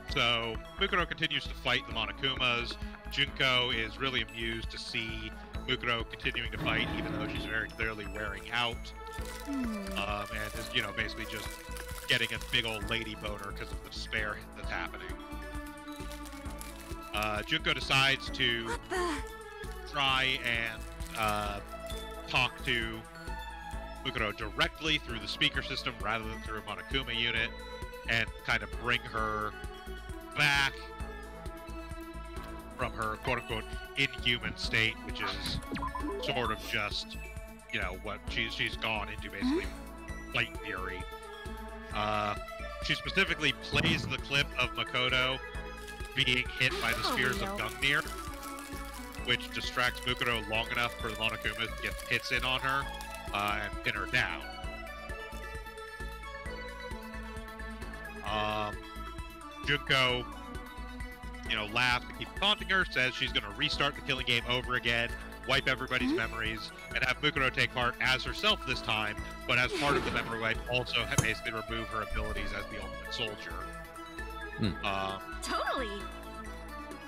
So Mukuro continues to fight the Monokumas. Junko is really amused to see Mukuro continuing to fight, even though she's very clearly wearing out, and is, you know, basically just getting a big old lady boner because of the despair that's happening. Junko decides to try and talk to Mukuro directly through the speaker system rather than through a Monokuma unit, and kind of bring her back from her quote-unquote inhuman state, which is sort of just, you know, what she's gone into, basically flight fury. She specifically plays the clip of Makoto being hit by the spears of Gungnir, which distracts Mukuro long enough for the Monokuma to get hits in on her and pin her down. Junko, you know, laughs and keeps taunting her, says she's going to restart the killing game over again, wipe everybody's memories, and have Mukuro take part as herself this time, but as part of the memory wipe, also basically remove her abilities as the ultimate soldier. Totally.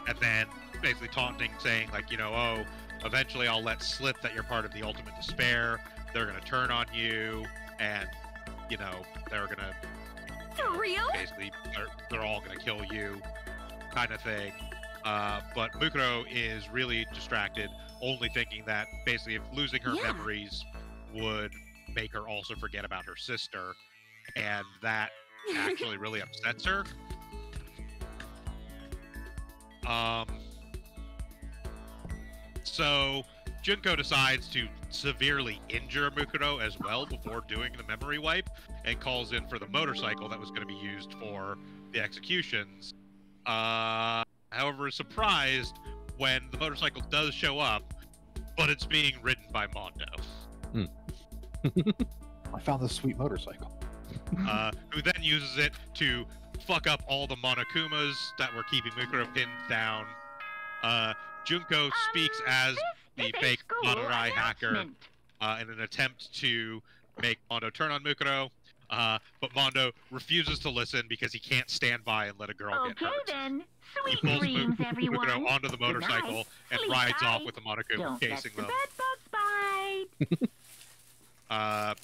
And then basically taunting, saying like, you know, oh, eventually I'll let slip that you're part of the ultimate despair. They're gonna turn on you, and you know they're gonna For real? basically they're all gonna kill you, kind of thing. But Mukuro is really distracted, only thinking that basically if losing her memories would make her also forget about her sister, and that actually really upsets her. So Junko decides to severely injure Mukuro as well before doing the memory wipe, and calls in for the motorcycle that was going to be used for the executions. However, is surprised when the motorcycle does show up, but it's being ridden by Mondo. I found this sweet motorcycle. Who then uses it to fuck up all the Monokumas that were keeping Mukuro pinned down. Junko speaks as the fake Madorai hacker in an attempt to make Mondo turn on Mukuro, but Mondo refuses to listen because he can't stand by and let a girl get hurt. Then. He Sweet pulls dreams, everyone. Mukuro onto the motorcycle and Sleep rides off tight. with the Monokuma Don't chasing let them. the bed bugs bite.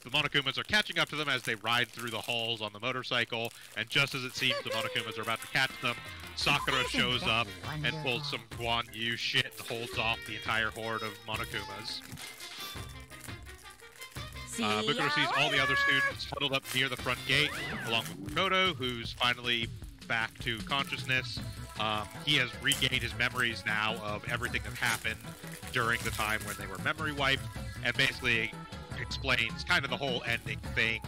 The Monokumas are catching up to them as they ride through the halls on the motorcycle, and just as it seems the Monokumas are about to catch them, Sakura shows up and pulls some Guan Yu shit and holds off the entire horde of Monokumas. Mukuro sees all the other students huddled up near the front gate, along with Makoto, who's finally back to consciousness. He has regained his memories now of everything that happened during the time when they were memory wiped, and basically explains kind of the whole ending thing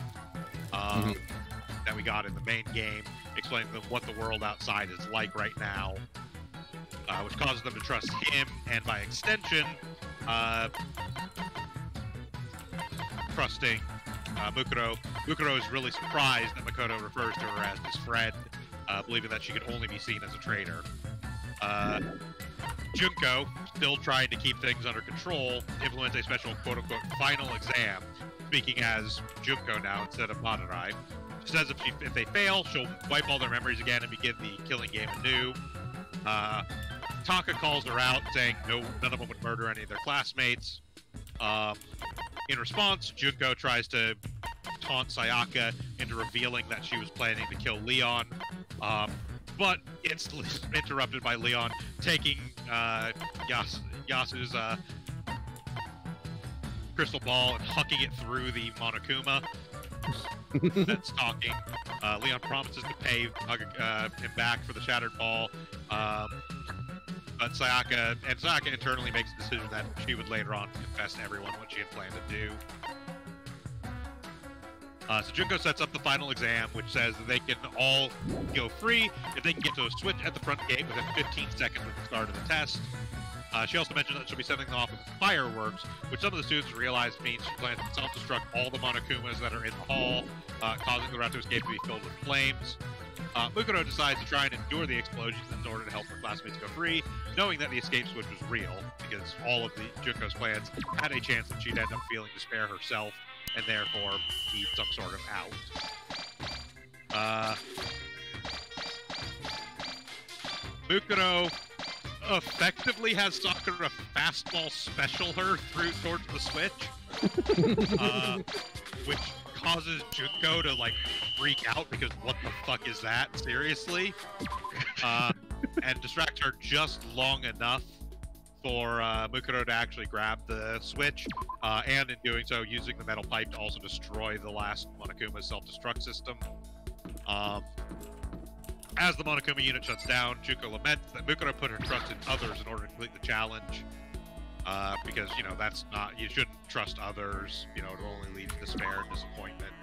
that we got in the main game, explaining them what the world outside is like right now, which causes them to trust him, and by extension, trusting Mukuro. Mukuro is really surprised that Makoto refers to her as his friend, believing that she could only be seen as a traitor. Junko, still trying to keep things under control, implements a special quote-unquote final exam, speaking as Junko now instead of Madorai. She says if they fail, she'll wipe all their memories again and begin the killing game anew. Taka calls her out, saying no, none of them would murder any of their classmates. In response, Junko tries to taunt Sayaka into revealing that she was planning to kill Leon, but it's interrupted by Leon taking Yasu's crystal ball and hucking it through the Monokuma that's talking. Leon promises to pay him back for the shattered ball, but Sayaka internally makes the decision that she would later on confess to everyone what she had planned to do. So Junko sets up the final exam, which says that they can all go free if they can get to a switch at the front gate within 15 seconds of the start of the test. She also mentioned that she'll be setting them off with fireworks, which some of the students realize means she plans to self-destruct all the Monokumas that are in the hall, causing the route to escape to be filled with flames. Mukuro decides to try and endure the explosions in order to help her classmates go free, knowing that the escape switch was real, because all of the Junko's plans had a chance that she'd end up feeling despair herself, and therefore need some sort of out. Mukuro effectively has Sakura fastball special her through towards the switch, which causes Junko to like freak out because what the fuck is that? Seriously? And distracts her just long enough for Mukuro to actually grab the switch, and in doing so, using the metal pipe to also destroy the last Monokuma's self-destruct system. As the Monokuma unit shuts down, Junko laments that Mukuro put her trust in others in order to complete the challenge, because, you know, that's not, you shouldn't trust others, you know, it'll only lead to despair and disappointment.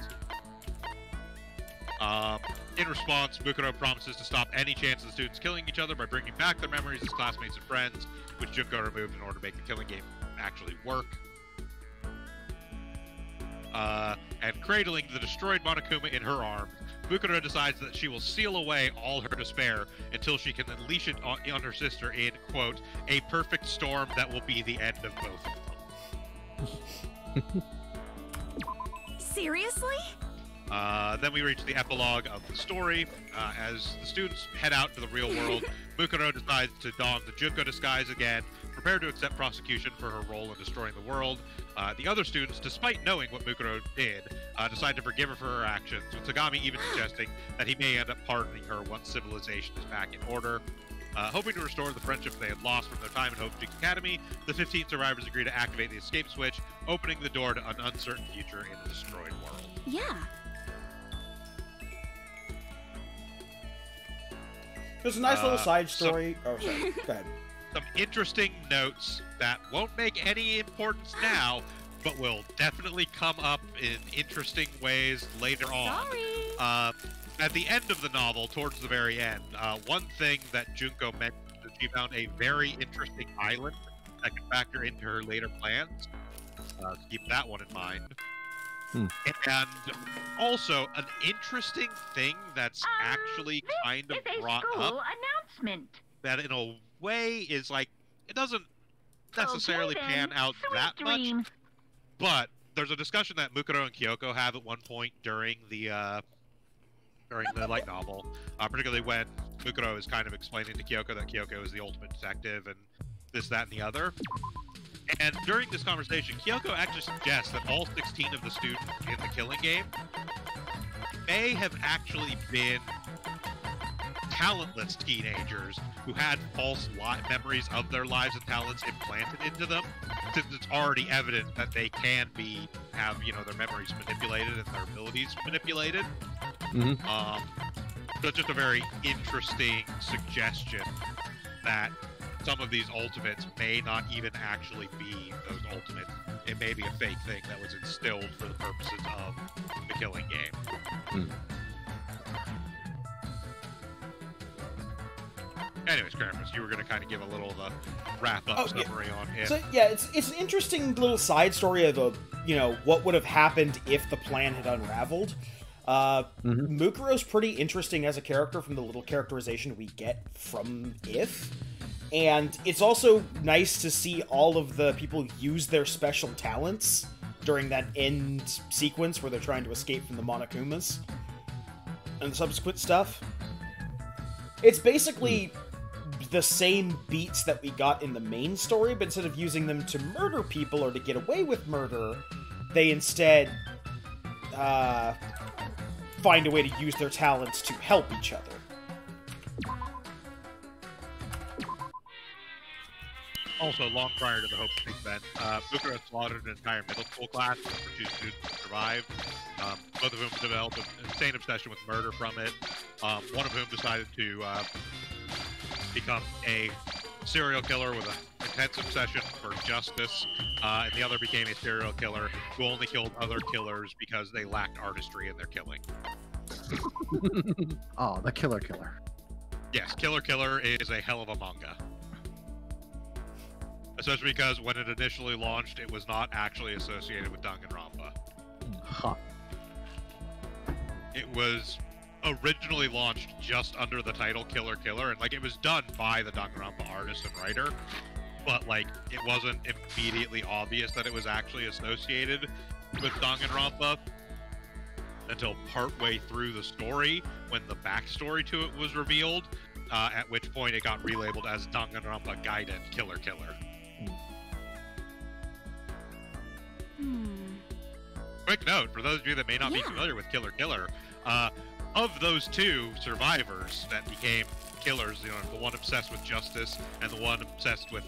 In response, Mukuro promises to stop any chance of the students killing each other by bringing back their memories as classmates and friends, which Junko removed in order to make the killing game actually work. and cradling the destroyed Monokuma in her arms, Mukuro decides that she will seal away all her despair until she can unleash it on her sister in, quote, a perfect storm that will be the end of both of them. Seriously? Then we reach the epilogue of the story. As the students head out to the real world, Mukuro decides to don the Junko disguise again, prepared to accept prosecution for her role in destroying the world. The other students, despite knowing what Mukuro did, decide to forgive her for her actions, with Tagami even suggesting that he may end up pardoning her once civilization is back in order. Hoping to restore the friendships they had lost from their time in Hope Street Academy, the 15 survivors agree to activate the escape switch, opening the door to an uncertain future in a destroyed world. Yeah. There's a nice little side story. Oh, sorry. Go ahead. Some interesting notes that won't make any importance now, but will definitely come up in interesting ways later on. Sorry. At the end of the novel, towards the very end, one thing that Junko mentioned is that she found a very interesting island that could factor into her later plans. So keep that one in mind. And also, an interesting thing that's actually kind of brought up announcement. that in a way is like, it doesn't necessarily pan out that much, but there's a discussion that Mukuro and Kyoko have at one point during the light novel, particularly when Mukuro is kind of explaining to Kyoko that Kyoko is the ultimate detective and this, that, and the other. And during this conversation, Kyoko actually suggests that all 16 of the students in the Killing Game may have actually been talentless teenagers who had false memories of their lives and talents implanted into them, since it's already evident that they can have their memories manipulated and their abilities manipulated. So it's just a very interesting suggestion that some of these ultimates may not even actually be those ultimates. It may be a fake thing that was instilled for the purposes of the Killing Game. Anyways, Krampus, you were going to kind of give a little of a wrap-up summary on it. So yeah, it's an interesting little side story of what would have happened if the plan had unraveled. Mukuro's pretty interesting as a character from the little characterization we get from If. And it's also nice to see all of the people use their special talents during that end sequence where they're trying to escape from the Monokumas and the subsequent stuff. It's basically the same beats that we got in the main story, but instead of using them to murder people or to get away with murder, they instead find a way to use their talents to help each other. Also, long prior to the Hope Street event, Mukuro slaughtered an entire middle school class for 2 students who survived, both of whom developed an insane obsession with murder from it, one of whom decided to become a serial killer with an intense obsession for justice, and the other became a serial killer who only killed other killers because they lacked artistry in their killing. Oh, the Killer Killer. Yes, Killer Killer is a hell of a manga. Especially because when it initially launched, it was not actually associated with Danganronpa. Huh. It was originally launched just under the title Killer Killer, and it was done by the Danganronpa artist and writer, but it wasn't immediately obvious that it was actually associated with Danganronpa until partway through the story, when the backstory to it was revealed, at which point it got relabeled as Danganronpa Gaiden Killer Killer. Quick note, for those of you that may not be familiar with Killer Killer, of those 2 survivors that became killers, the one obsessed with justice and the one obsessed with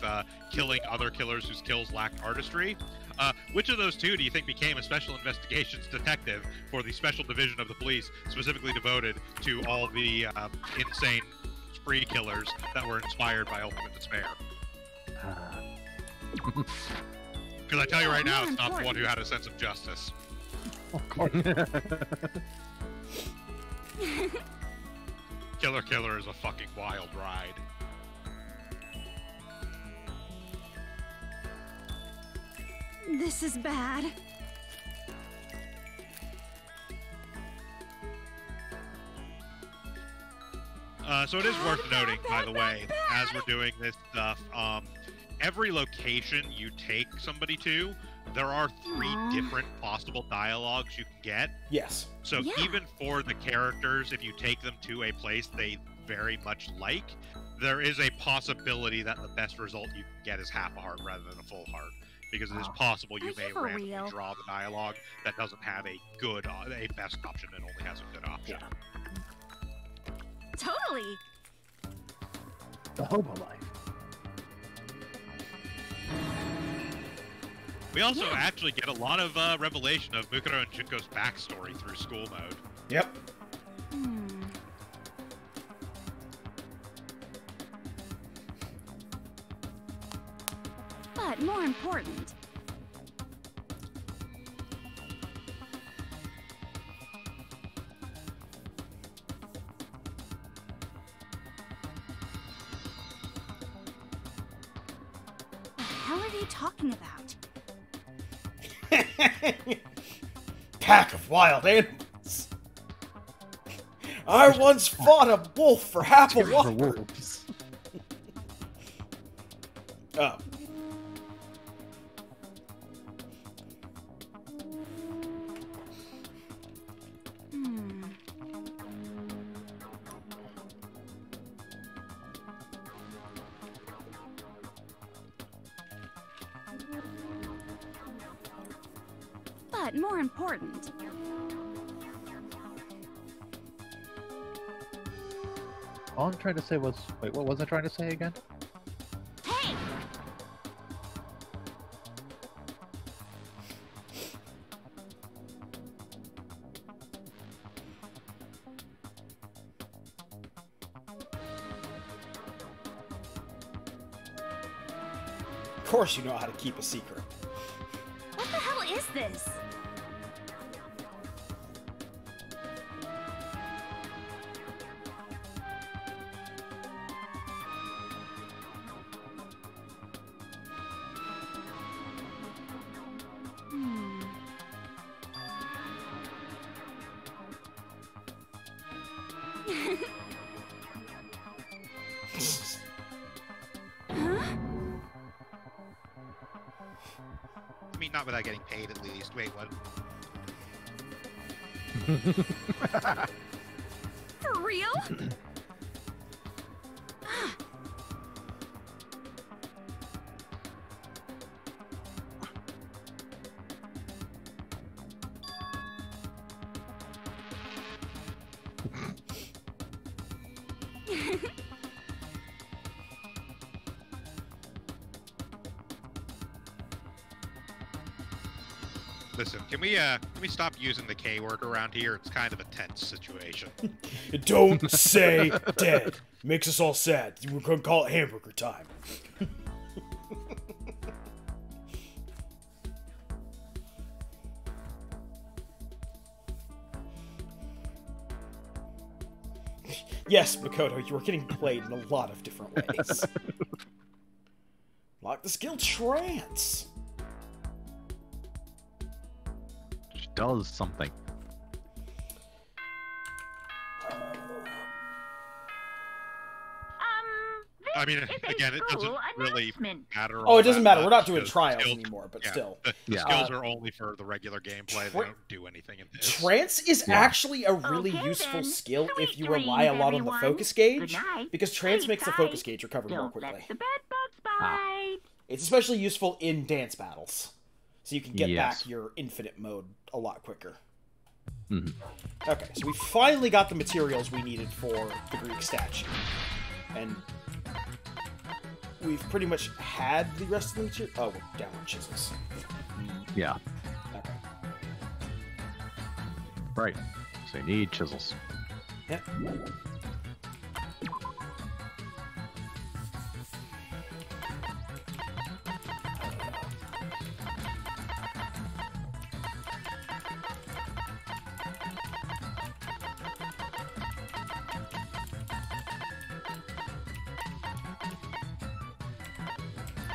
killing other killers whose kills lacked artistry, which of those 2 do you think became a special investigations detective for the special division of the police specifically devoted to all the insane spree killers that were inspired by Ultimate Despair? Because I tell you right now, it's not the one who had a sense of justice. Of course. Killer Killer is a fucking wild ride. This is bad. So it is worth noting, by the way, as we're doing this stuff, every location you take somebody to, there are 3 different possible dialogues you can get. Yes. So even for the characters, if you take them to a place they very much like, there is a possibility that the best result you can get is half a heart rather than a full heart. Because it is possible you may randomly draw the dialogue that doesn't have a best option and only has a good option. Totally. The hobo life. We also actually get a lot of revelation of Mukuro and Junko's backstory through school mode. Yep. But more important. What the hell are they talking about? Pack of wild animals. I once fought a wolf for half a whopper. Oh. But more important. All I'm trying to say was... Wait, what was I trying to say again? Hey! Of course you know how to keep a secret. What the hell is this? I mean, not without getting paid at least. Wait, what? For real? Listen, can we stop using the K word around here? It's kind of a tense situation. Don't say dead. Makes us all sad. We're gonna call it hamburger time. Yes, Makoto, you are getting played in a lot of different ways. Lock the skill trance. She does something. I mean, again, it doesn't really matter. Oh, it doesn't matter. We're not doing because trials skills, anymore, but yeah, still. The skills are only for the regular gameplay. They don't do anything in this. Trance is actually a really useful skill if you rely a lot on the focus gauge, because trance makes the focus gauge recover more quickly. It's especially useful in dance battles, so you can get back your infinite mode a lot quicker. Okay, so we finally got the materials we needed for the Greek statue, and we've pretty much had the rest of the material. Oh, we're down on chisels. Yeah. Okay. Right. So you need chisels. Yep.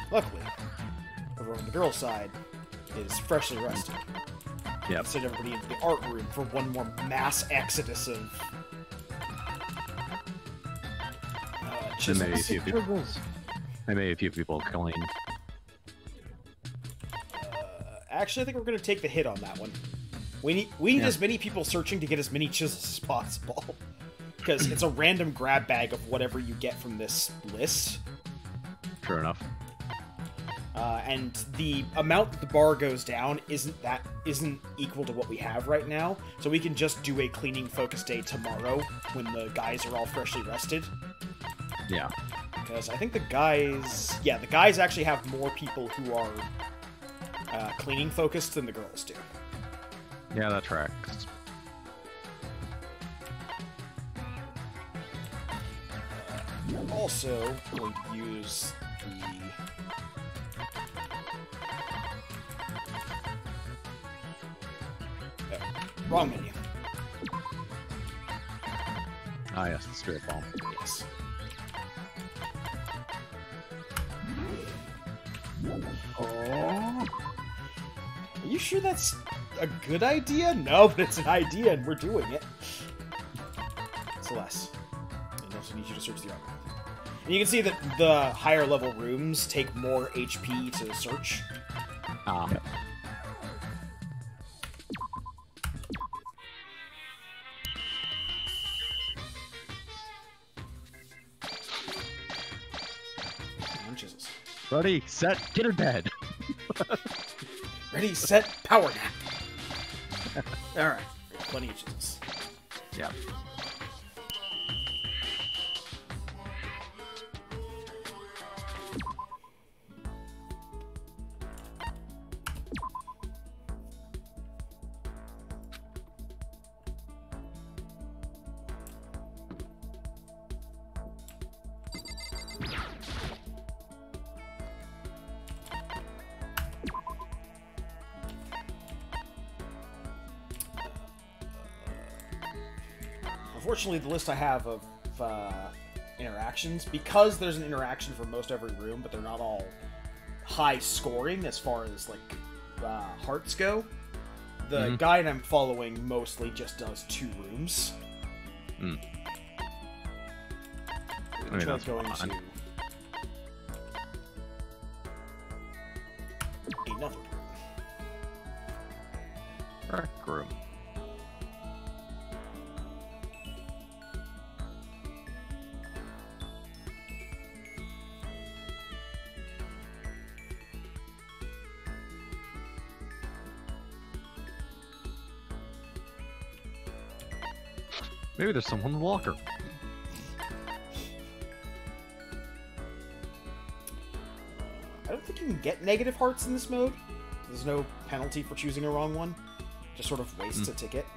Luckily, over on the girl's side is freshly rested. Yep. Send everybody into the art room for one more mass exodus of chisels. Maybe a few people. Maybe a few people clean. Actually, I think we're going to take the hit on that one. We need as many people searching to get as many chisels as possible. Because it's a random grab bag of whatever you get from this list. True enough. And the amount that the bar goes down isn't equal to what we have right now. So we can just do a cleaning focus day tomorrow when the guys are all freshly rested. Yeah. Because I think the guys actually have more people who are cleaning focused than the girls do. Yeah, that tracks. Also, going to use the wrong menu. Ah, yes, the spirit bomb. Yes. Oh. Are you sure that's a good idea? No, but it's an idea and we're doing it. Celeste. I also need you to search the armor. And you can see that the higher level rooms take more HP to search. Yep. Chisels. Ready, set, get in bed. Ready, set, power nap. Alright, plenty of chisels. Yep. Unfortunately, the list I have of interactions, because there's an interaction for most every room, but they're not all high scoring as far as like hearts go. The guide I'm following mostly just does 2 rooms. I Which mean, one's that's going fine. to another room. Rec room. Maybe there's someone in the locker. I don't think you can get negative hearts in this mode. There's no penalty for choosing a wrong one. Just sort of wastes a ticket.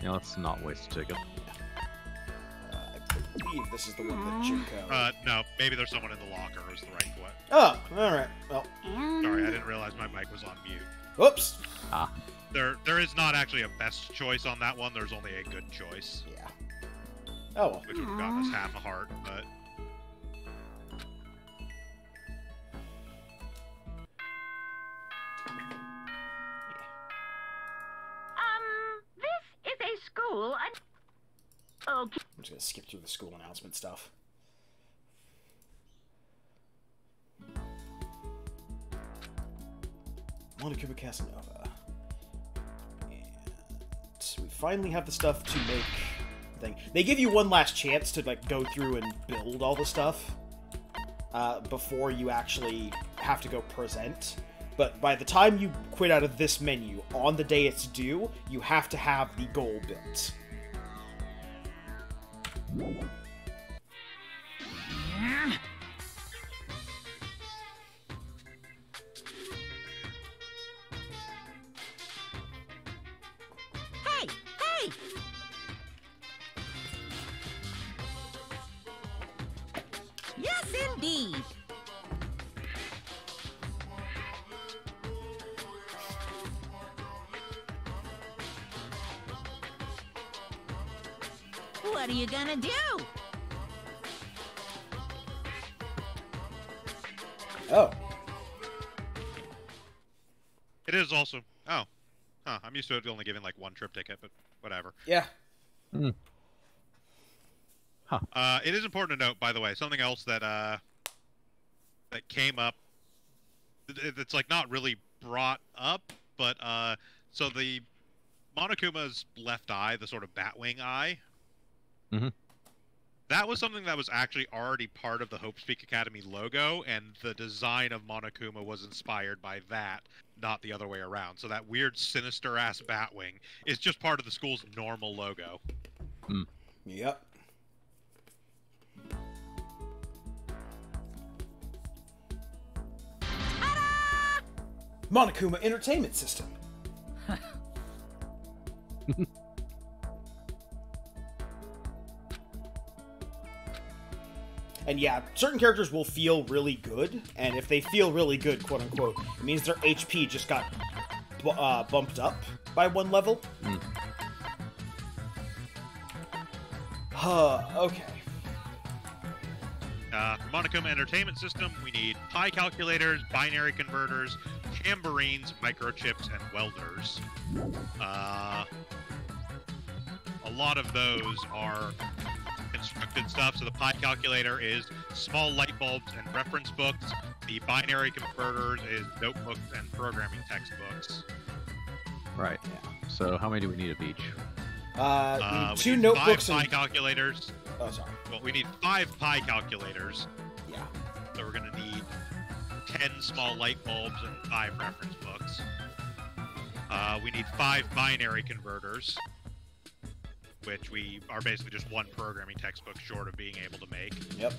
Yeah, let's not waste a ticket. I believe this is the one that Junko... No, maybe there's someone in the locker who's the right one. Oh, alright. Well, Sorry, I didn't realize my mic was on mute. whoops. There is not actually a best choice on that one. There's only a good choice, Yeah. Oh, well. which would have gotten us half a heart, but... This is a school. Okay. I'm just gonna skip through the school announcement stuff. Monokuma Casanova. And we finally have the stuff to make thing. They give you one last chance to like go through and build all the stuff before you actually have to go present. But by the time you quit out of this menu, on the day it's due, you have to have the goal built. Hey, hey! Yes, indeed. What are you gonna do? Oh. It is also... Oh. Huh, I'm used to it only giving, like, 1 trip ticket, but whatever. Yeah. It is important to note, by the way, something else that that came up. It's like not really brought up, but so the Monokuma's left eye, the sort of Batwing eye. Mhm. That was something that was actually already part of the Hope Speak Academy logo, and the design of Monokuma was inspired by that, not the other way around. So that weird, sinister-ass Batwing is just part of the school's normal logo. Yep. Monokuma Entertainment System. And yeah, certain characters will feel really good, and if they feel really good, quote unquote, it means their HP just got bumped up by 1 level. Okay. For Monokuma Entertainment System, we need pi calculators, binary converters, tambourines, microchips, and welders. A lot of those are constructed stuff. So the pi calculator is small light bulbs and reference books. The binary converters is notebooks and programming textbooks. Right. Yeah. So how many do we need of each? We need 2 need notebooks 5 pi and... calculators. Oh, sorry. Well, we need 5 pi calculators. Yeah. So we're going to need 10 small light bulbs and 5 reference books. We need 5 binary converters, which we are basically just 1 programming textbook short of being able to make. Yep.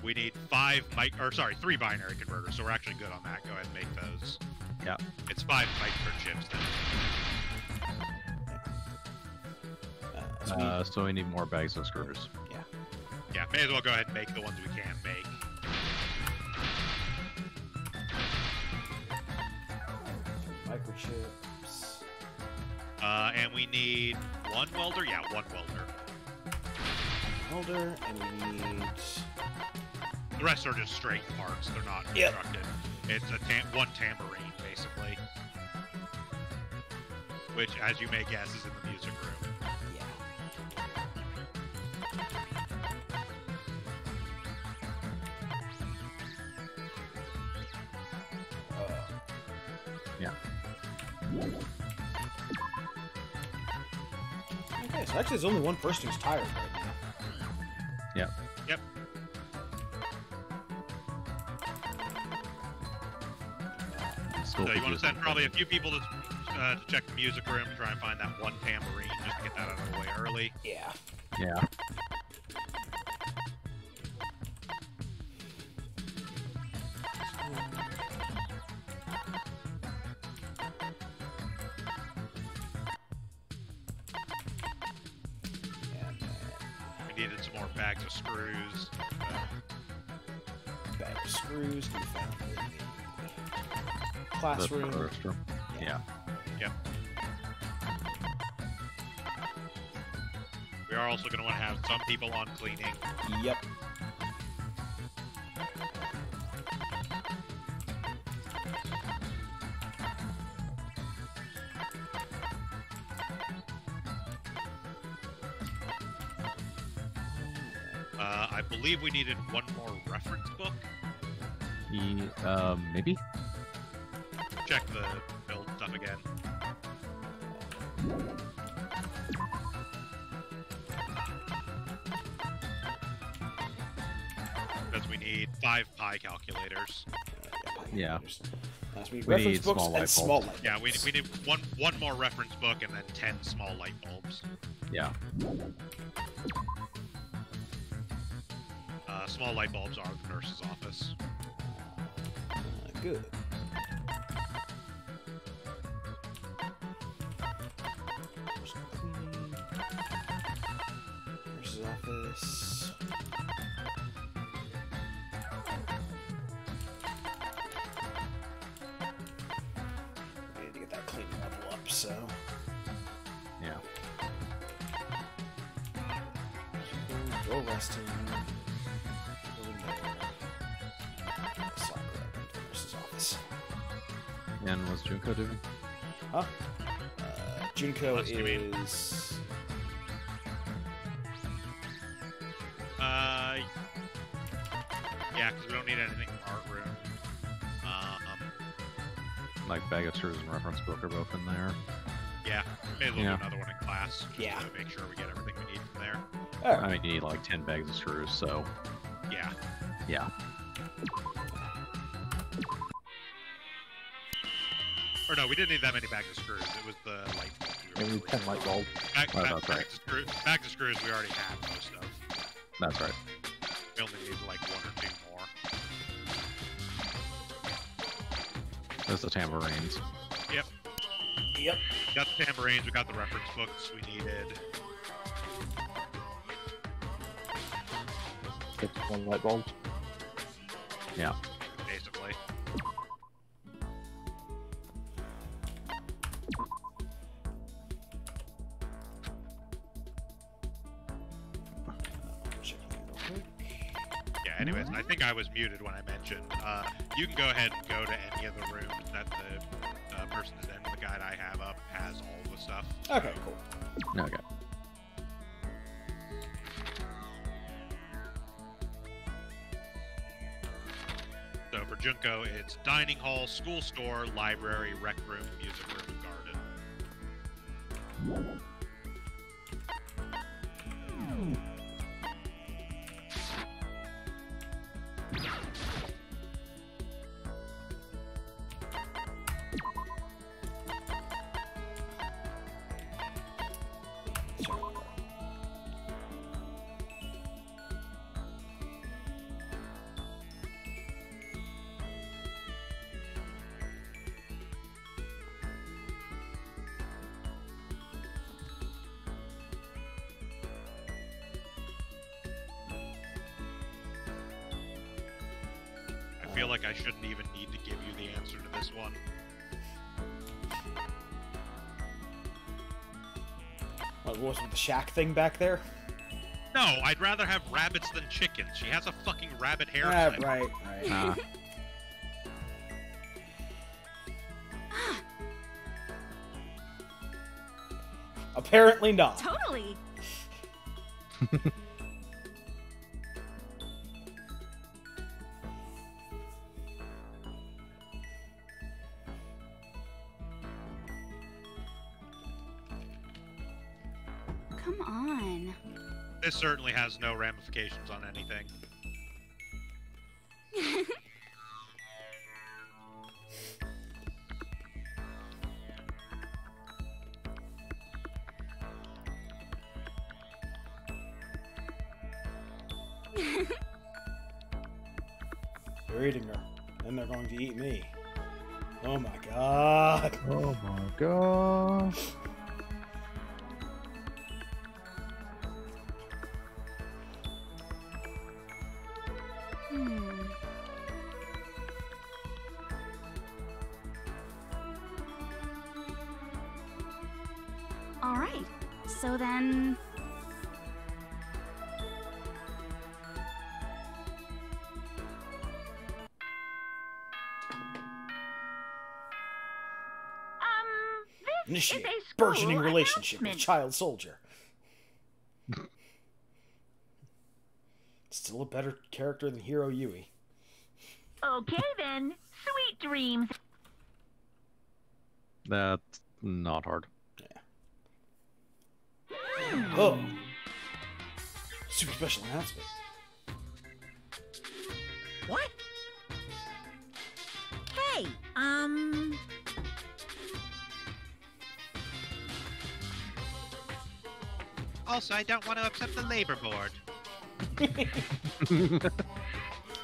We need 3 binary converters, so we're actually good on that. Go ahead and make those. Yeah. It's 5 microchips then. So we need more bags of screws. Yeah, may as well go ahead and make the ones we can make. Microchips. And we need 1 welder? Yeah, 1 welder. Welder, and we need... The rest are just straight parts. They're not Yep. constructed. It's a 1 tambourine, basically. Which, as you may guess, is in the music room. Yeah. Yeah. Okay, so actually there's only 1 person who's tired right now. Yeah. Yep. Still So you want to send confusing. probably a few people to check the music room, try and find that 1 tambourine, just to get that out of the way early. Yeah. Yeah. And We needed some more bags of screws. bag of screws can be found in the The classroom. first room. Yeah. Yep. We are also going to want to have some people on cleaning. Yep. I believe we needed 1 more reference book. Maybe? Check the build stuff again. Because we need 5 pi calculators. So Yeah. we need We reference need books small and light small bulbs. light Yeah, we bulbs. need one more reference book and then 10 small light bulbs. Yeah. Small light bulbs are the nurse's office. Good. Cleaning. Nurse's office. We need to get that cleaning level up, so. Yeah. Go resting. Nurse's office. And what's Junko doing? Huh? Junko What do you mean? is Yeah, because we don't need anything from art room. Like bag of screws and reference book are both in there. Yeah, may as well Yeah. do another one in class. Just Yeah. to make sure we get everything we need from there. Alright. I mean, you need like 10 bags of screws, so Yeah. yeah. Or no, we didn't need that many bags of screws. It was the light bulb. We need 10 light bulbs. That's right. Bags of screws we already had most of. That's right. We only need like one or two more. There's the tambourines. Yep. Yep. Got the tambourines, we got the reference books we needed. 51 light bulbs. Yeah. Basically. Yeah, anyways, I think I was muted when I mentioned. You can go ahead and go to any of the rooms that the person is in. The guide I have up has all the stuff. Okay, cool. Okay. So for Junko, it's dining hall, school store, library, rec room, music room, and garden. I feel like I shouldn't even need to give you the answer to this one. What's with the shack thing back there? No, I'd rather have rabbits than chickens. She has a fucking rabbit hair Ah, clip. right. Ah. Apparently not. Totally. Come on. This certainly has no ramifications on anything. They're eating her. Then they're going to eat me. Oh my god. Oh my gosh. Hmm. All right. So then. This is Initiate a burgeoning school relationship with announcement. child soldier. Still a better character than Hiro Yui. Okay then, sweet dreams. That's not hard. Oh. Super special announcement. What? Hey, Also, I don't want to upset the labor board.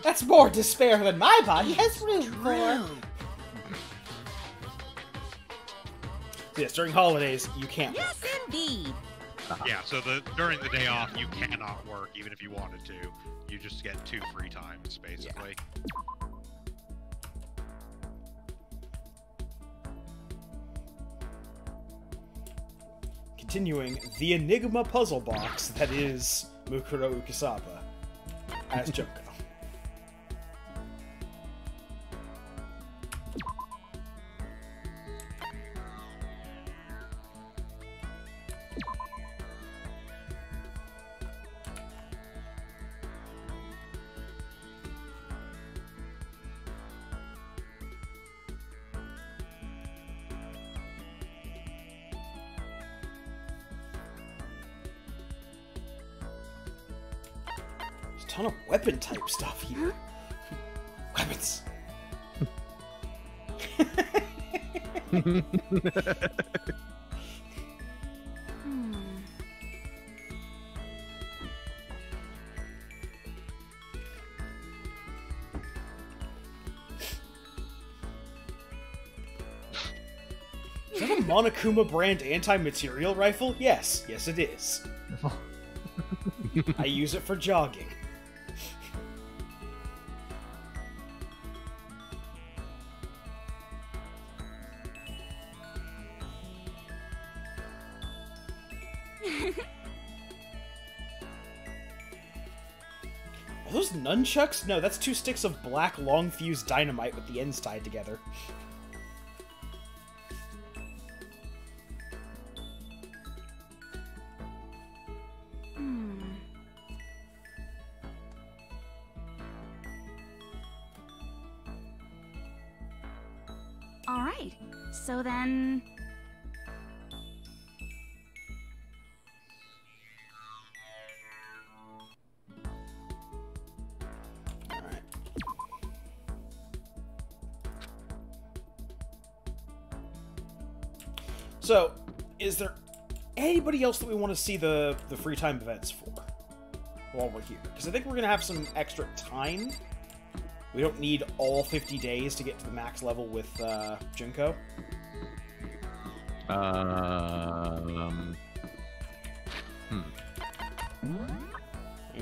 That's more despair than my body has room for. Yes, during holidays, you can't yes work. indeed. Yeah, so during the day off, you cannot work, even if you wanted to. You just get 2 free times, basically. Continuing the Enigma puzzle box that is Mukuro Ukisaba as Junko. ton of weapon type stuff here. Weapons. Is that a Monokuma brand anti-material rifle? Yes. Yes, it is. I use it for jogging. Are those nunchucks? No, that's 2 sticks of black long-fused dynamite with the ends tied together. Alright, so then... Alright. So, is there anybody else that we want to see the free time events for while we're here? Because I think we're going to have some extra time. We don't need all 50 days to get to the max level with Junko. We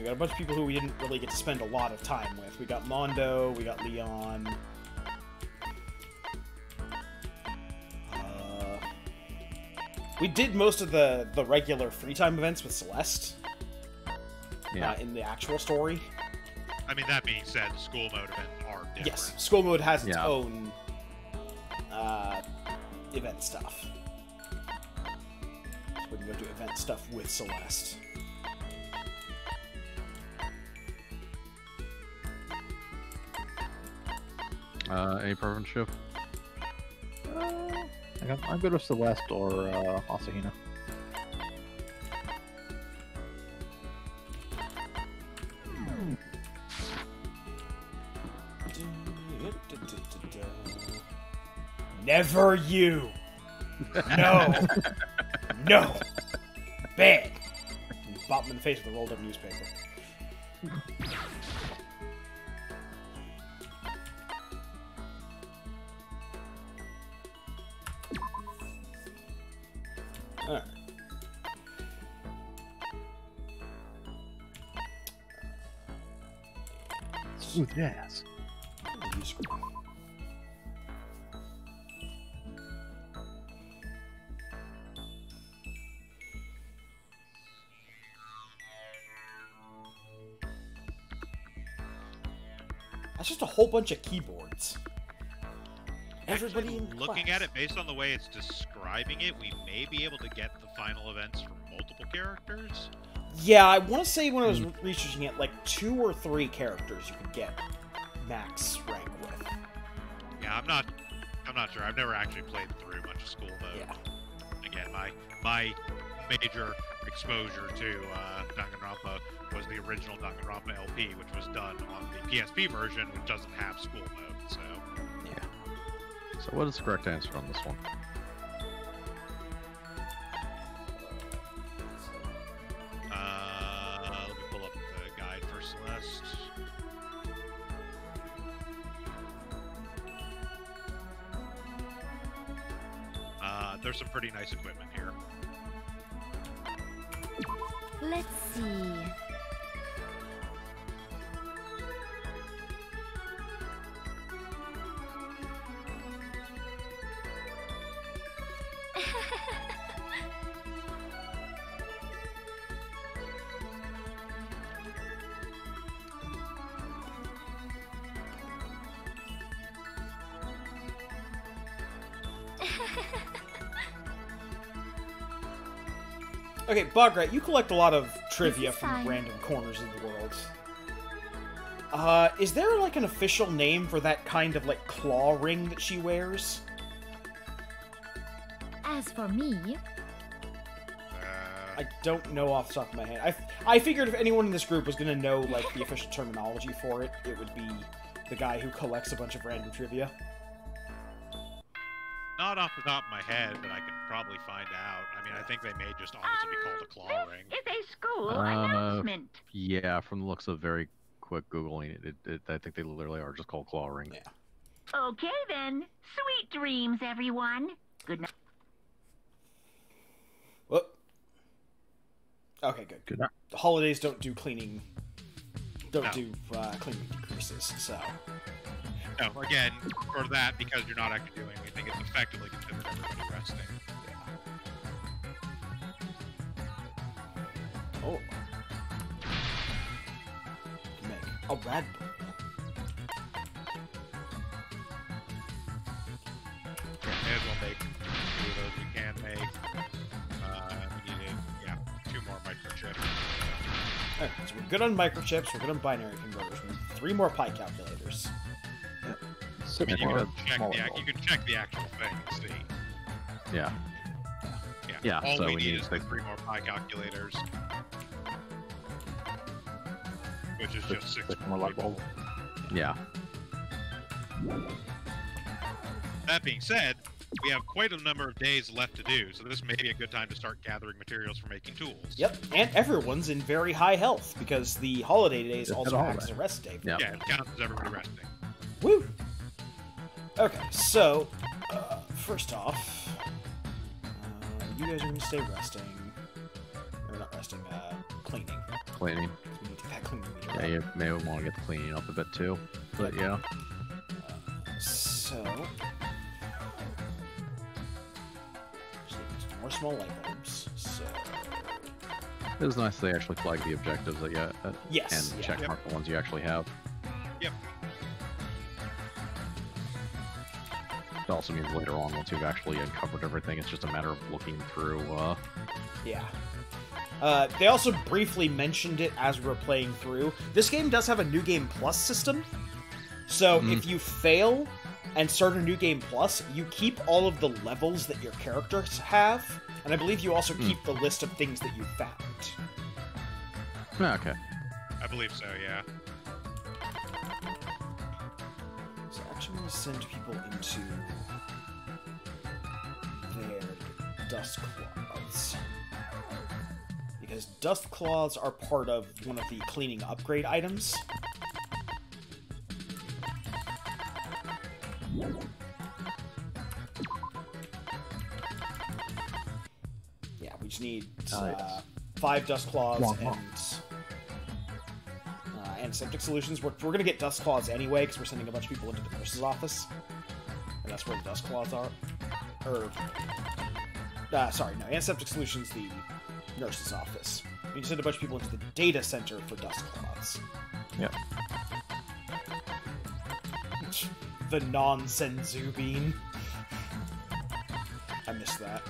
got a bunch of people who we didn't really get to spend a lot of time with. We got Mondo, we got Leon. We did most of the regular free time events with Celeste. Yeah. In the actual story. I mean, that being said, school mode events are different. Yes, school mode has its Yeah. own event stuff. So we can go do event stuff with Celeste. Any preference, Shiv? I'm good with Celeste or Asahina. Never you! No! No! Bad! And bop him in the face with a rolled up newspaper. Alright. Smooth jazz. That's just a whole bunch of keyboards. Everybody in Looking class. at it based on the way it's describing it, we may be able to get the final events for multiple characters. Yeah, I want to say when I was researching it, like 2 or 3 characters you could get max rank with. Yeah, I'm not sure. I've never actually played through much of school mode. Yeah. Again, my major exposure to Danganronpa was the original Danganronpa LP, which was done on the PSP version, which doesn't have school mode. So So what is the correct answer on this one? let me pull up the guide for Celeste. There's some pretty nice equipment here. Let's see. Okay, Bograt, you collect a lot of trivia This is from fine. random corners of the world. Is there, like, an official name for that kind of, like, claw ring that she wears? As for me, I don't know off the top of my head. I figured if anyone in this group was gonna know like the official terminology for it, it would be the guy who collects a bunch of random trivia. Not off the top of my head, but I can probably find out. I mean, I think they may just honestly be called a claw ring. This is a school announcement. Yeah, from the looks of very quick Googling, I think they literally are just called claw ring. Yeah. Okay then. Sweet dreams, everyone. Good night. Whoop. Okay, good. Good night. The holidays don't do cleaning. Don't do cleaning decreases, so. No, again, for that, because you're not actually doing anything, it's effectively considered everybody resting. Yeah. Oh. Make a rad bull. May as well make 2 of those you can make. We needed, 2 more microchips. Alright, so we're good on microchips, we're good on binary converters, we need 3 more pi calculators. I mean, you can check the actual thing and see. Yeah. Yeah. All so we need need is the 3 more pi calculators. Which is just 6 more light bulbs. Yeah. That being said, we have quite a number of days left to do, so this may be a good time to start gathering materials for making tools. Yep, and everyone's in very high health, because the holiday days also act as a rest day. Yep. Yeah, it counts as everybody resting. Woo! Okay, so, first off, you guys are going to stay resting. Or not resting, cleaning. Cleaning. We need to get that cleaning meter Yeah, you may want to get the cleaning up a bit too. But yeah. So, just need some more small light bulbs. So, It was nice they actually flag the objectives that you yes, and check mark the ones you actually have. Yep. It also means later on, once you've actually uncovered everything, it's just a matter of looking through. Yeah. They also briefly mentioned it as we were playing through. This game does have a New Game Plus system. So if you fail and start a New Game Plus, you keep all of the levels that your characters have. And I believe you also keep the list of things that you found. Okay. I believe so, yeah. So actually, I'm going to send people into their dust cloths. Because dust cloths are part of one of the cleaning upgrade items. Yeah, we just need 5 dust cloths and antiseptic solutions. We're going to get dust cloths anyway, because we're sending a bunch of people into the nurse's office. And that's where the dust cloths are. Sorry, no, antiseptic solutions, the nurse's office. We need to send a bunch of people into the data center for dust cloths. Yep. The non-Senzu bean. I missed that.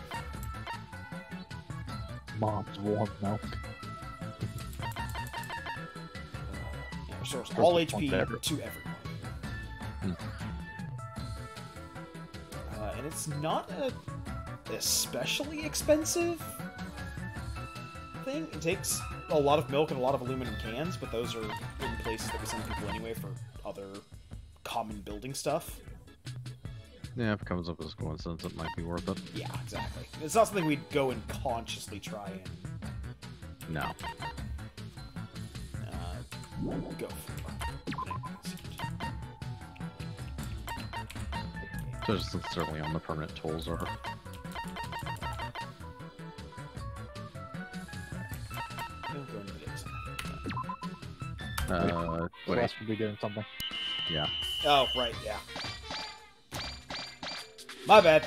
Mom's warm milk. Yeah, restores all First HP one to everyone. to everyone. And it's not a especially expensive thing. It takes a lot of milk and a lot of aluminum cans, but those are in places that we send people anyway for other common building stuff. Yeah, if it comes up as a coincidence, it might be worth it. Yeah, exactly. It's not something we'd go and consciously try and No. go for. So just certainly on the permanent tools are. Don't go into the data center. What else would be doing something? Yeah. Oh, right, yeah. My bad.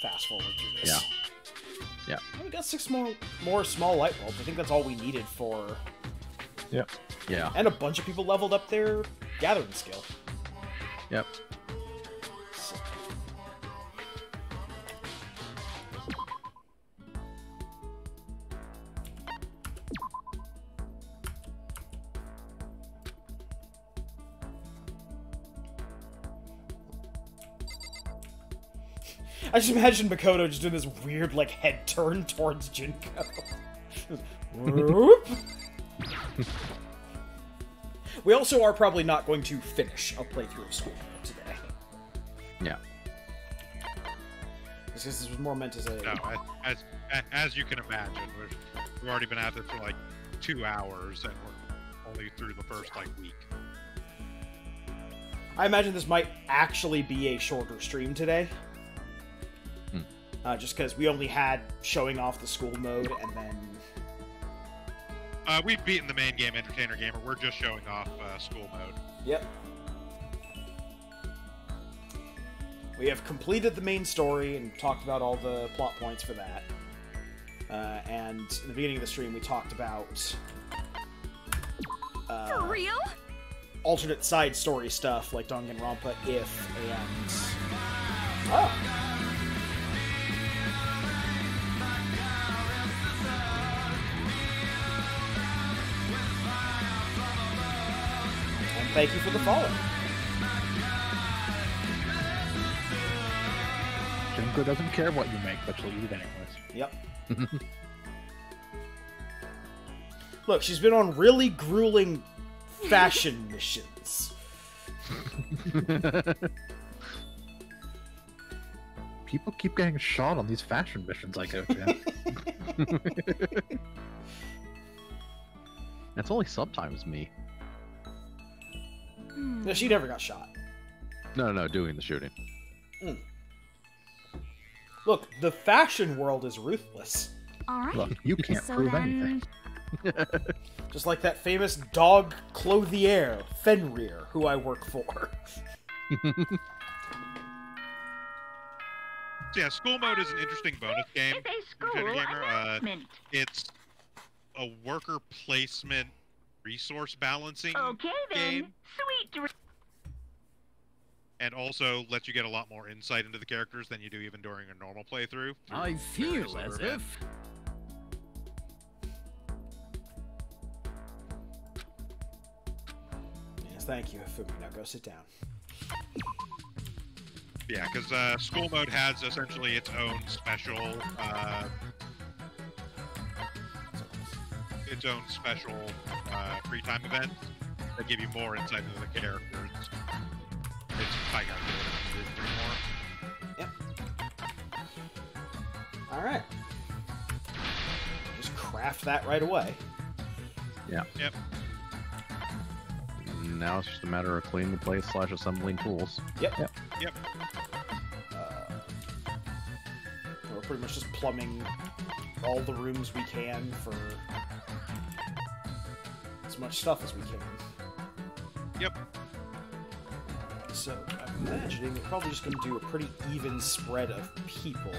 Fast forward through this. Yeah. We got 6 more small light bulbs. I think that's all we needed for... Yep. Yeah. And a bunch of people leveled up their gathering skill. Yep. So... I just imagine Makoto just doing this weird, like, head turn towards Junko. Whoop. We also are probably not going to finish a playthrough of School Mode today. Yeah. This was more meant as a... No, as you can imagine, we've already been at it for like 2 hours, and we're only through the first like week. I imagine this might actually be a shorter stream today. Just because we only had showing off the School Mode, and then... We've beaten the main game, Entertainer Gamer. We're just showing off School Mode. Yep. We have completed the main story and talked about all the plot points for that. And in the beginning of the stream, we talked about... For real? alternate side story stuff like Danganronpa, If, and... Oh! And thank you for the follow. Junko doesn't care what you make, but she'll eat it anyways. Yep. Look, she's been on really grueling fashion missions. People keep getting shot on these fashion missions I go to. That's only sometimes me. No, she never got shot. No, doing the shooting. Look, the fashion world is ruthless. Alright. Look, you can't So prove then- anything. Just like that famous dog clothier, Fenrir, who I work for. So yeah, School Mode is an interesting bonus game. It's a school Entertainer Gamer. announcement. It's a worker placement resource balancing Okay then. game, Sweet dreams. and also lets you get a lot more insight into the characters than you do even during a normal playthrough. I various feel other as events. if... Yes, thank you, Fumi. Now go sit down. Yeah, because School Mode has essentially its own special, free time events that give you more insight into the characters. It's kind of more. Yep. Alright. Just craft that right away. Yeah. Yep. Now it's just a matter of cleaning the place / assembling tools. Yep. Yep. We're pretty much just plumbing all the rooms we can for as much stuff as we can. Yep. So, I'm imagining we're probably just going to do a pretty even spread of people.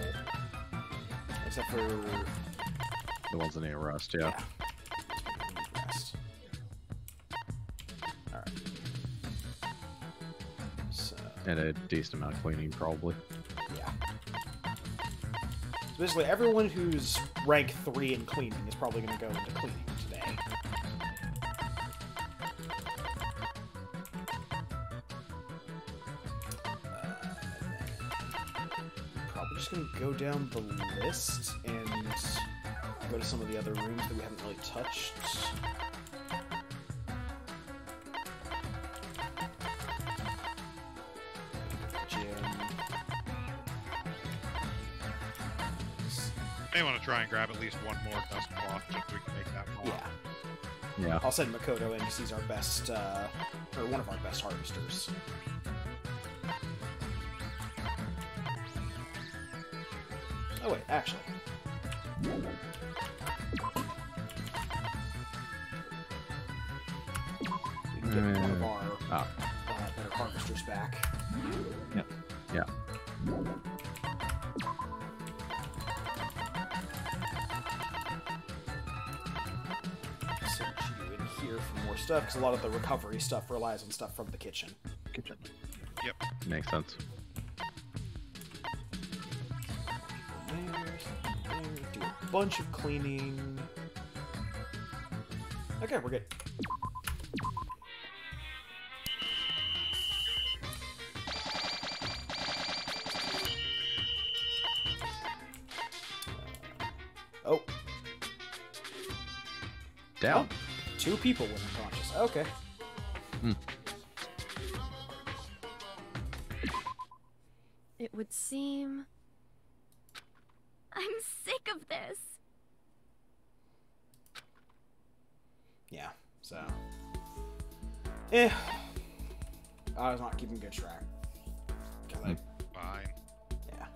Except for... The ones that need rest, yeah. Rest. Alright. So, And a decent amount of cleaning, probably. yeah. So basically, everyone who's rank 3 in cleaning is probably going to go into cleaning today. Probably just going to go down the list and go to some of the other rooms that we haven't really touched. Gym. May want to try and grab at least one more dust cloth just so we can make that more. Yeah. Yeah. I'll send Makoto in because he's our best, or one of our best harvesters. Oh wait, actually. We can get one of our better harvesters back. Yeah. Send you in here for more stuff because a lot of the recovery stuff relies on stuff from the kitchen. Yep. Makes sense. Do a bunch of cleaning. Okay, we're good. Down. 2 people were unconscious. Okay. It would seem... I'm sick of this. Yeah, so... I was not keeping good track. 'Cause Fine. yeah.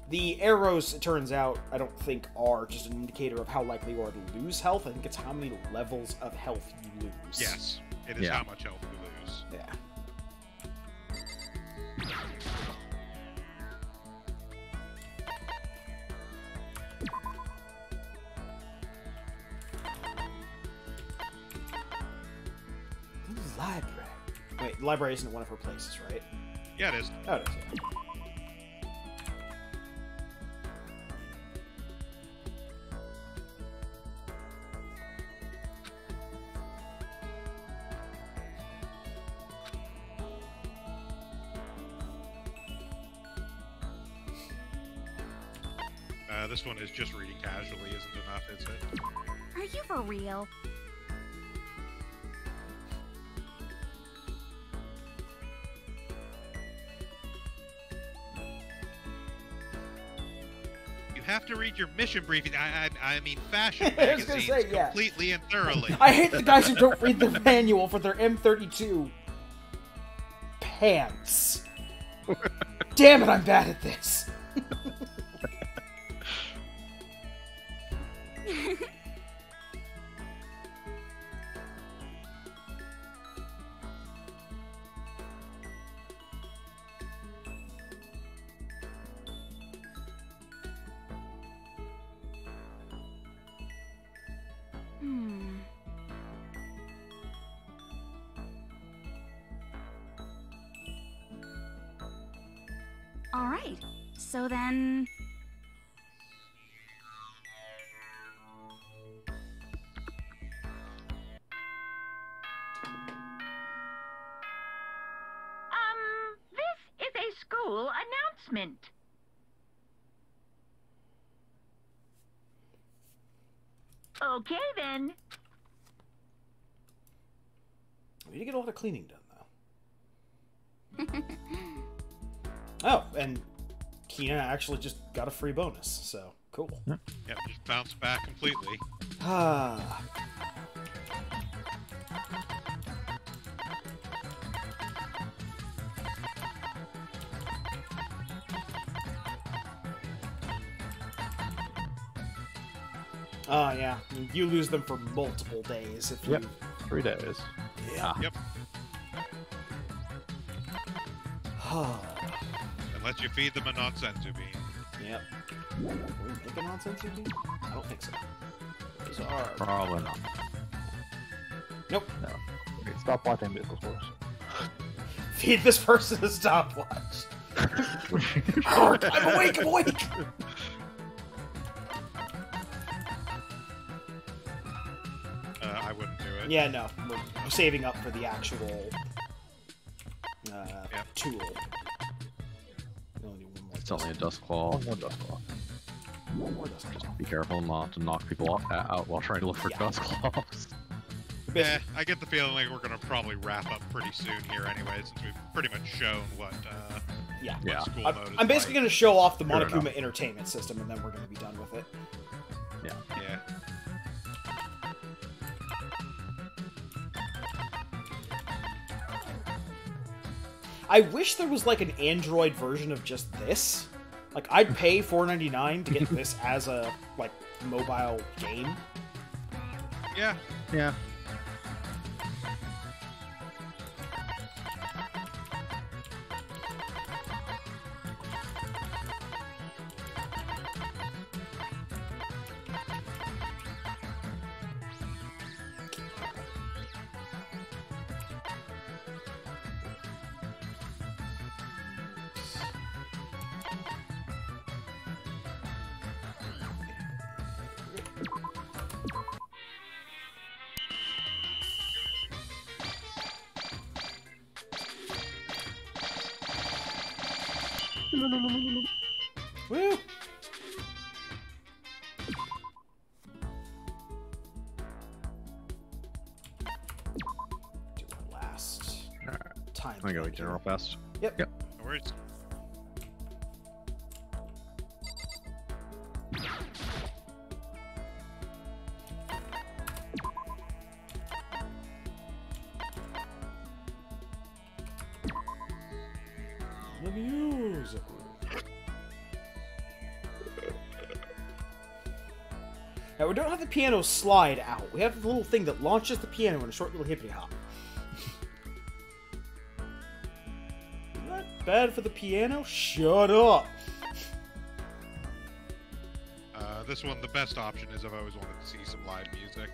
The arrows, it turns out, I don't think are just an indicator of how likely you are to lose health. I think it's how many levels of health you lose. Yes, it is how much health you lose. Yeah. Library. Wait, the library isn't one of her places, right? Yeah, it is. Oh, it is. Yeah. This one is just reading casually isn't enough, is it? Are you for real? You have to read your mission briefing. I mean, fashion I was gonna magazines say, yeah. completely and thoroughly. I hate the guys who don't read the manual for their M32 pants. Damn it, I'm bad at this. All right. So then... This is a school announcement. Okay, then. We need to get a lot of cleaning done, though. Oh, and Kina actually just got a free bonus, so cool. Yep, just bounced back completely. Ah. Oh, yeah. You lose them for multiple days if you... Yep. 3 days. Yeah. Yep. Unless you feed them a nonsensu bean. Yep. Can we make a nonsense bean? I don't think so. Those are... Probably not. Nope. No. Okay, stop watching vehicles for us. Feed this person a stopwatch. I'm awake, I'm awake! I wouldn't do it. Yeah, no. We're saving up for the actual tool. We only need one more. It's only a dust claw. One dust claw. One more dust claw. Be careful not to knock people out while trying to look for Yeah. dust claws. Yeah, I get the feeling like we're gonna probably wrap up pretty soon here anyway, since we've pretty much shown what Yeah. Yeah. school mode is I'm basically like. going to show off the Fair Monokuma enough. entertainment system, and then we're going to be done with it. Yeah. I wish there was like an Android version of just this. Like, I'd pay $4.99 to get this as a like mobile game. Yeah. Yeah. Woo! time. I gotta get real fast. Yep. Yep. No worries. The music. Now, we don't have the piano slide out. We have the little thing that launches the piano in a short little hippity hop. Not bad for the piano? Shut up! This one, the best option is I've always wanted to see some live music.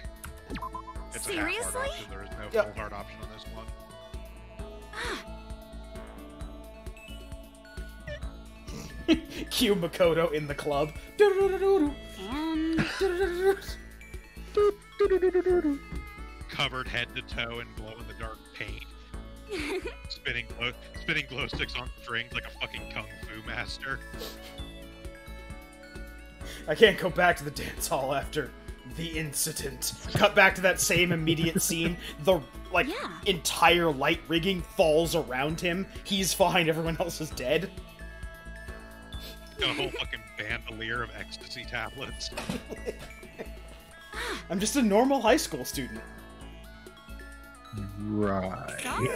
It's a Seriously? half-hard option. There is no Yep. full-hard option on this one. Cue Makoto in the club. Do-do-do-do-do. And Covered head to toe in glow-in-the-dark paint. spinning glow sticks on strings like a fucking kung fu master. I can't go back to the dance hall after the incident. Cut back to that same immediate scene. The, Yeah. entire light rigging falls around him. He's fine, everyone else is dead. Got a whole fucking bandolier of ecstasy tablets. I'm just a normal high school student. Right. sorry.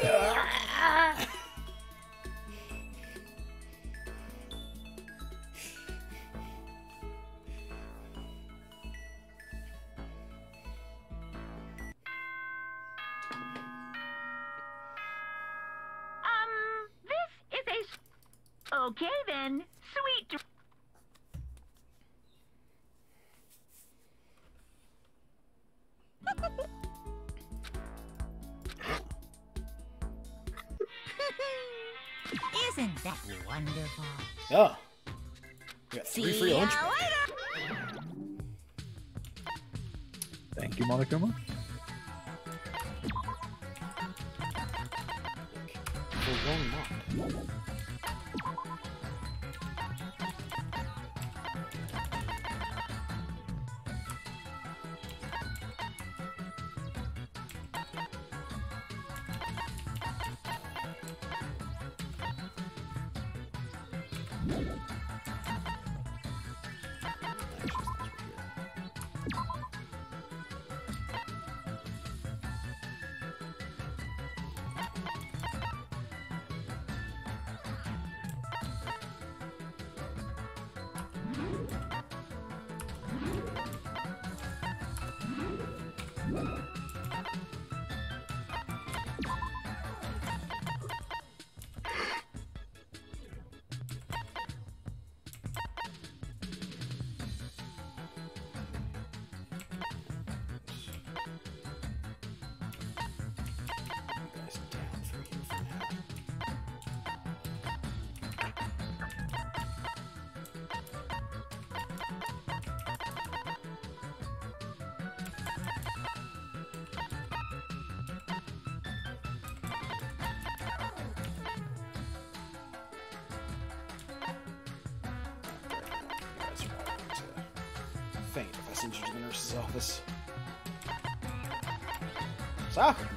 This is a... Okay then, sweet... Isn't that wonderful? Oh. We got See 3 free ya lunch. later! Thank you, Monokuma. The wrong mod. Guys down for you for now. That's why I want to faint if I send you to the nurse's office. Soccer.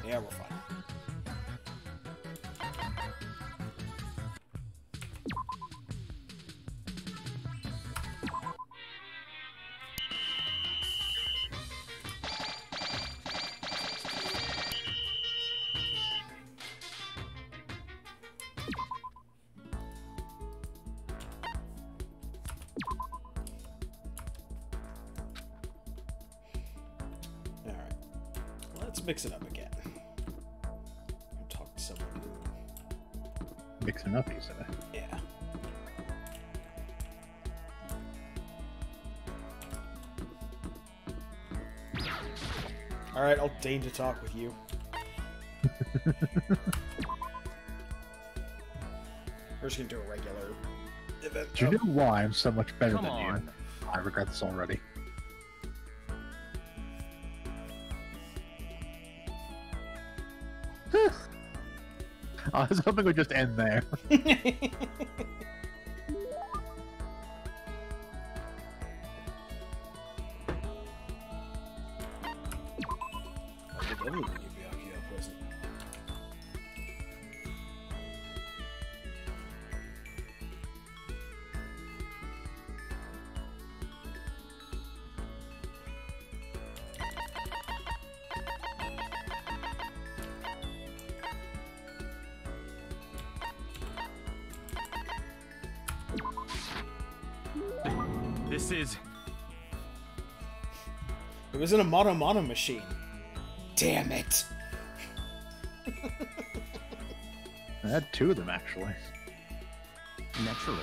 Yeah, we're fine. Alright. Let's mix it up again. mixing up, you say? Yeah. Alright, I'll deign to talk with you. We're just gonna do a regular event. Do you know why I'm so much better Come than on. you? I regret this already. I was hoping we'd just end there. I would love to give Byakuya a present. This is... It was in a mono machine. Damn it! I had two of them, actually. Naturally.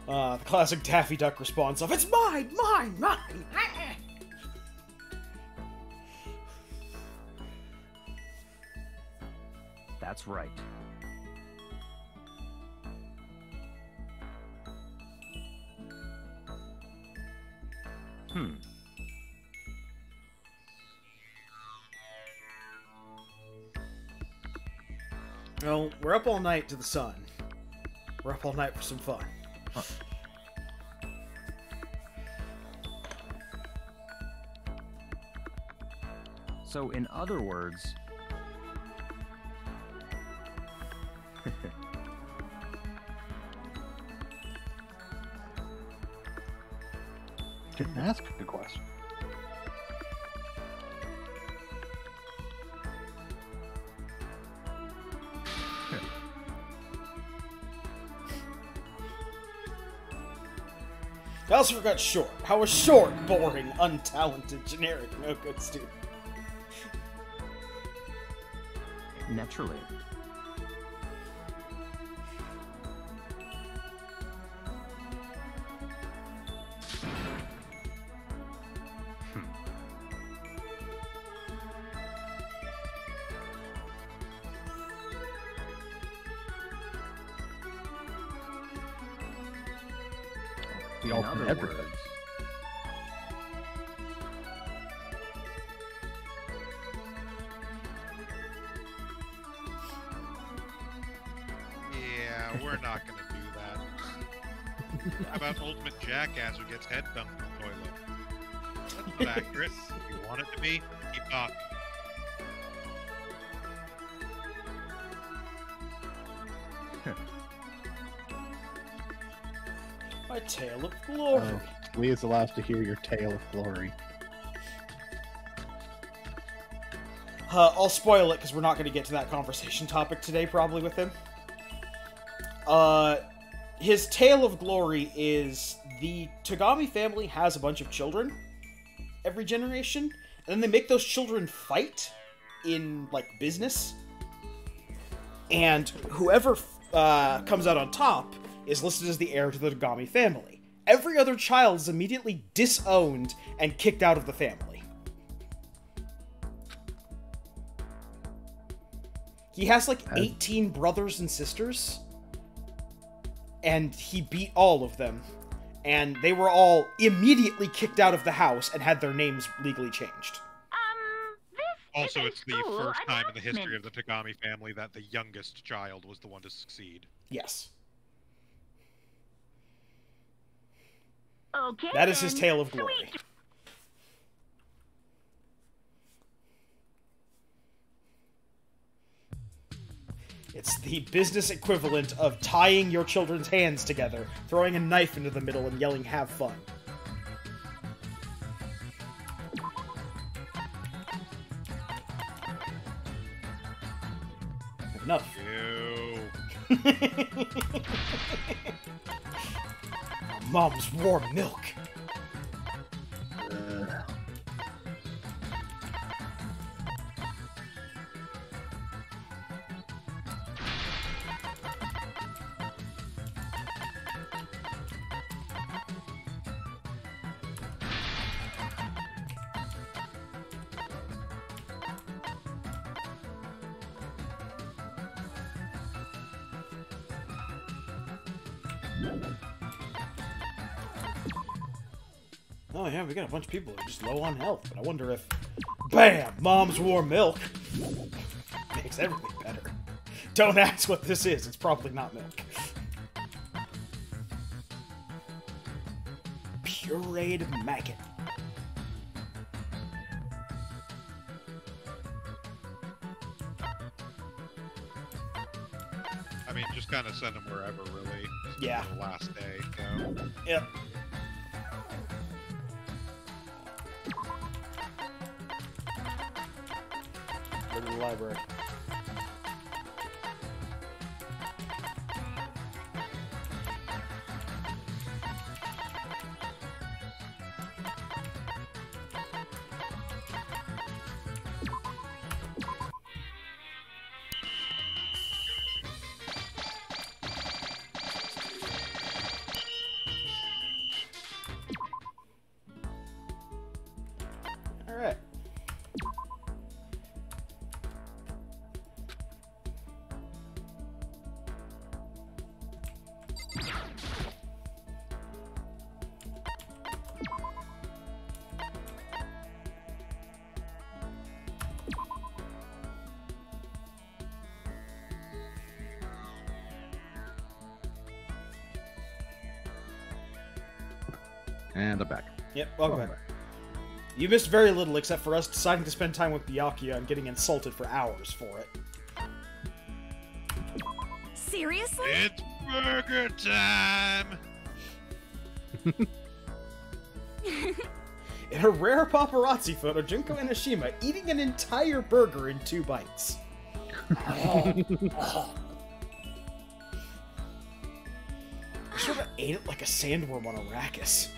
The classic Daffy Duck response of, "It's mine! Mine! Mine!" That's right. Hmm. Well, we're up all night to the sun. We're up all night for some fun. So, in other words... Didn't ask a good question. I also forgot short. How a short, boring, untalented, generic, no good student. Naturally. The In ultimate other everything. words... Yeah, we're not gonna do that. How about Ultimate Jackass who gets head dumped in the toilet? That's not accurate. If you want it to be, keep talking. My tale of glory. Leah's allows to hear your tale of glory. I'll spoil it because we're not going to get to that conversation topic today, probably with him. His tale of glory is the Tagami family has a bunch of children every generation, and then they make those children fight in, like, business. And whoever comes out on top is listed as the heir to the Tagami family. Every other child is immediately disowned and kicked out of the family. He has like 18 brothers and sisters, and he beat all of them, and they were all immediately kicked out of the house and had their names legally changed. Also, it's the school first time in the history announcement. of the Tagami family that the youngest child was the one to succeed. Yes. Okay. That is his then. tale of glory. Sweet. It's the business equivalent of tying your children's hands together, throwing a knife into the middle, and yelling, "Have fun." Enough. Ew. Mom's warm milk. Oh yeah, we got a bunch of people who are just low on health, but I wonder if... BAM! Mom's warm milk! Makes everything better. Don't ask what this is, it's probably not milk. Pureed maggot. I mean, just kind of send them wherever, really. Yeah. The last day, so. Yep. Go to the library. All right. And I'm back. Yep, welcome back. You missed very little except for us deciding to spend time with Byakuya and getting insulted for hours for it. Seriously? It's burger time! In a rare paparazzi photo, Junko Enoshima eating an entire burger in 2 bites. Sort of ate it like a sandworm on Arrakis.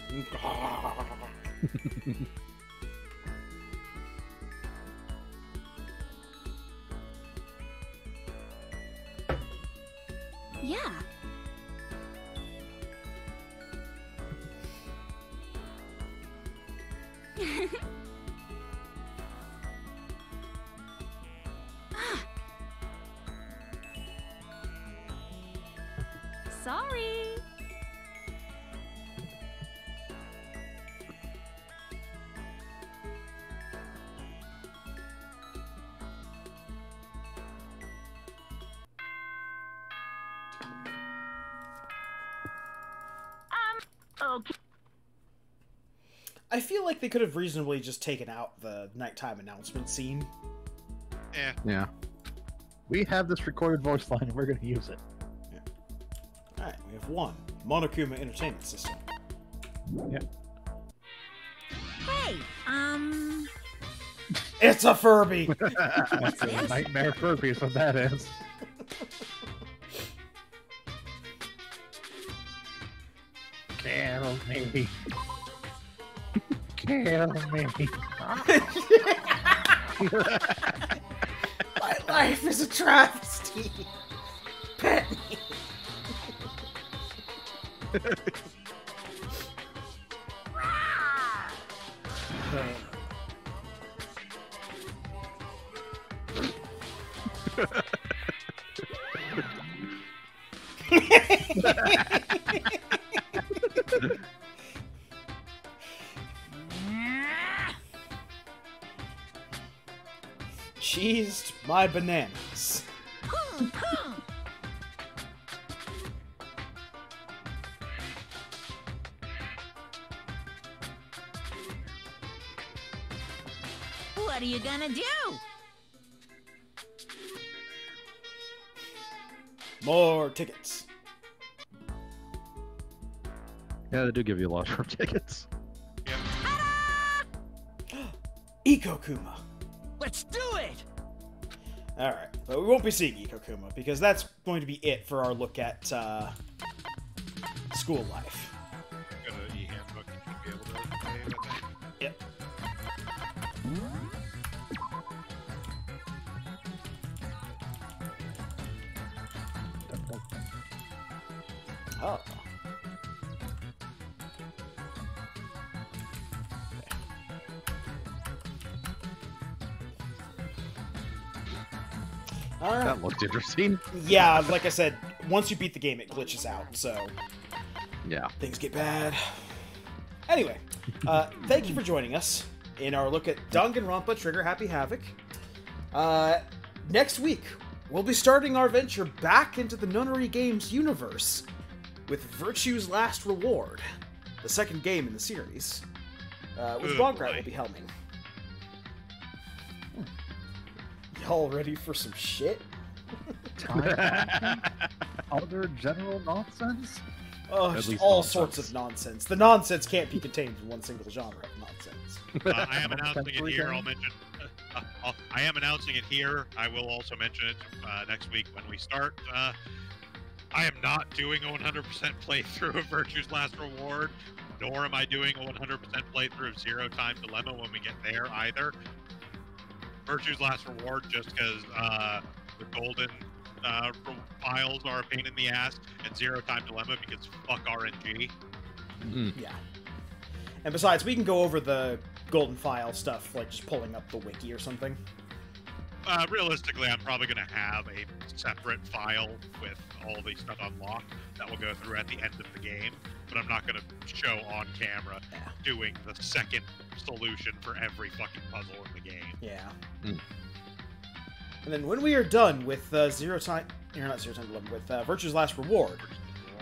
Yeah. Sorry. Okay. I feel like they could have reasonably just taken out the nighttime announcement scene. Yeah. We have this recorded voice line and we're going to use it. Alright, we have 1. Monokuma Entertainment System. Yeah. Hey, It's a Furby! That's a nightmare Furby is what that is. Kill me. Kill me. My life is a travesty! Pet me! Cheesed my bananas. what are you gonna do? More tickets. Yeah, they do give you a lot of tickets. Ikokuma. Let's do it! Alright, but we won't be seeing Ikokuma, because that's going to be it for our look at, school life. Got an e-handbook you should be able to save, I think. Yep. Oh. Alright. That looked interesting. Yeah, like I said, once you beat the game, it glitches out, so Yeah. things get bad. Anyway, thank you for joining us in our look at Danganronpa Trigger Happy Havoc. Next week, we'll be starting our venture back into the Nunnery Games universe with Virtue's Last Reward, the second game in the series, which Bograt will be helming. Y'all ready for some shit? Other general nonsense? Oh, just all sorts of nonsense. The nonsense can't be contained in one single genre of nonsense. I am announcing it here. I'll mention. I am announcing it here. I will also mention it next week when we start. I am not doing a 100% playthrough of Virtue's Last Reward, nor am I doing a 100% playthrough of Zero Time Dilemma when we get there either. Virtue's Last Reward, just because the golden files are a pain in the ass, and Zero Time Dilemma because fuck RNG. Yeah. And besides, we can go over the golden file stuff, like just pulling up the wiki or something. Realistically, I'm probably going to have a separate file with all the stuff unlocked that will go through at the end of the game, but I'm not going to show on camera doing the second solution for every fucking puzzle in the game. Yeah. And then when we are done with Zero Time Dilemma, with Virtue's Last Reward,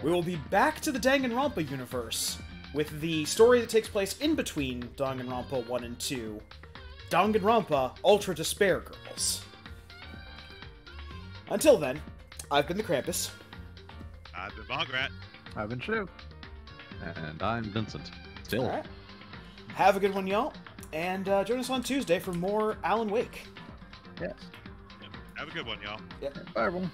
we will be back to the Danganronpa universe with the story that takes place in between Danganronpa 1 and 2, Danganronpa Ultra Despair Girls. Until then, I've been the Krampus. I've been Bograt. I've been Shu. And I'm Vincent. Still. All right. Have a good one, y'all. And join us on Tuesday for more Alan Wake. Yes. Have a good one, y'all. Yep. Bye, everyone.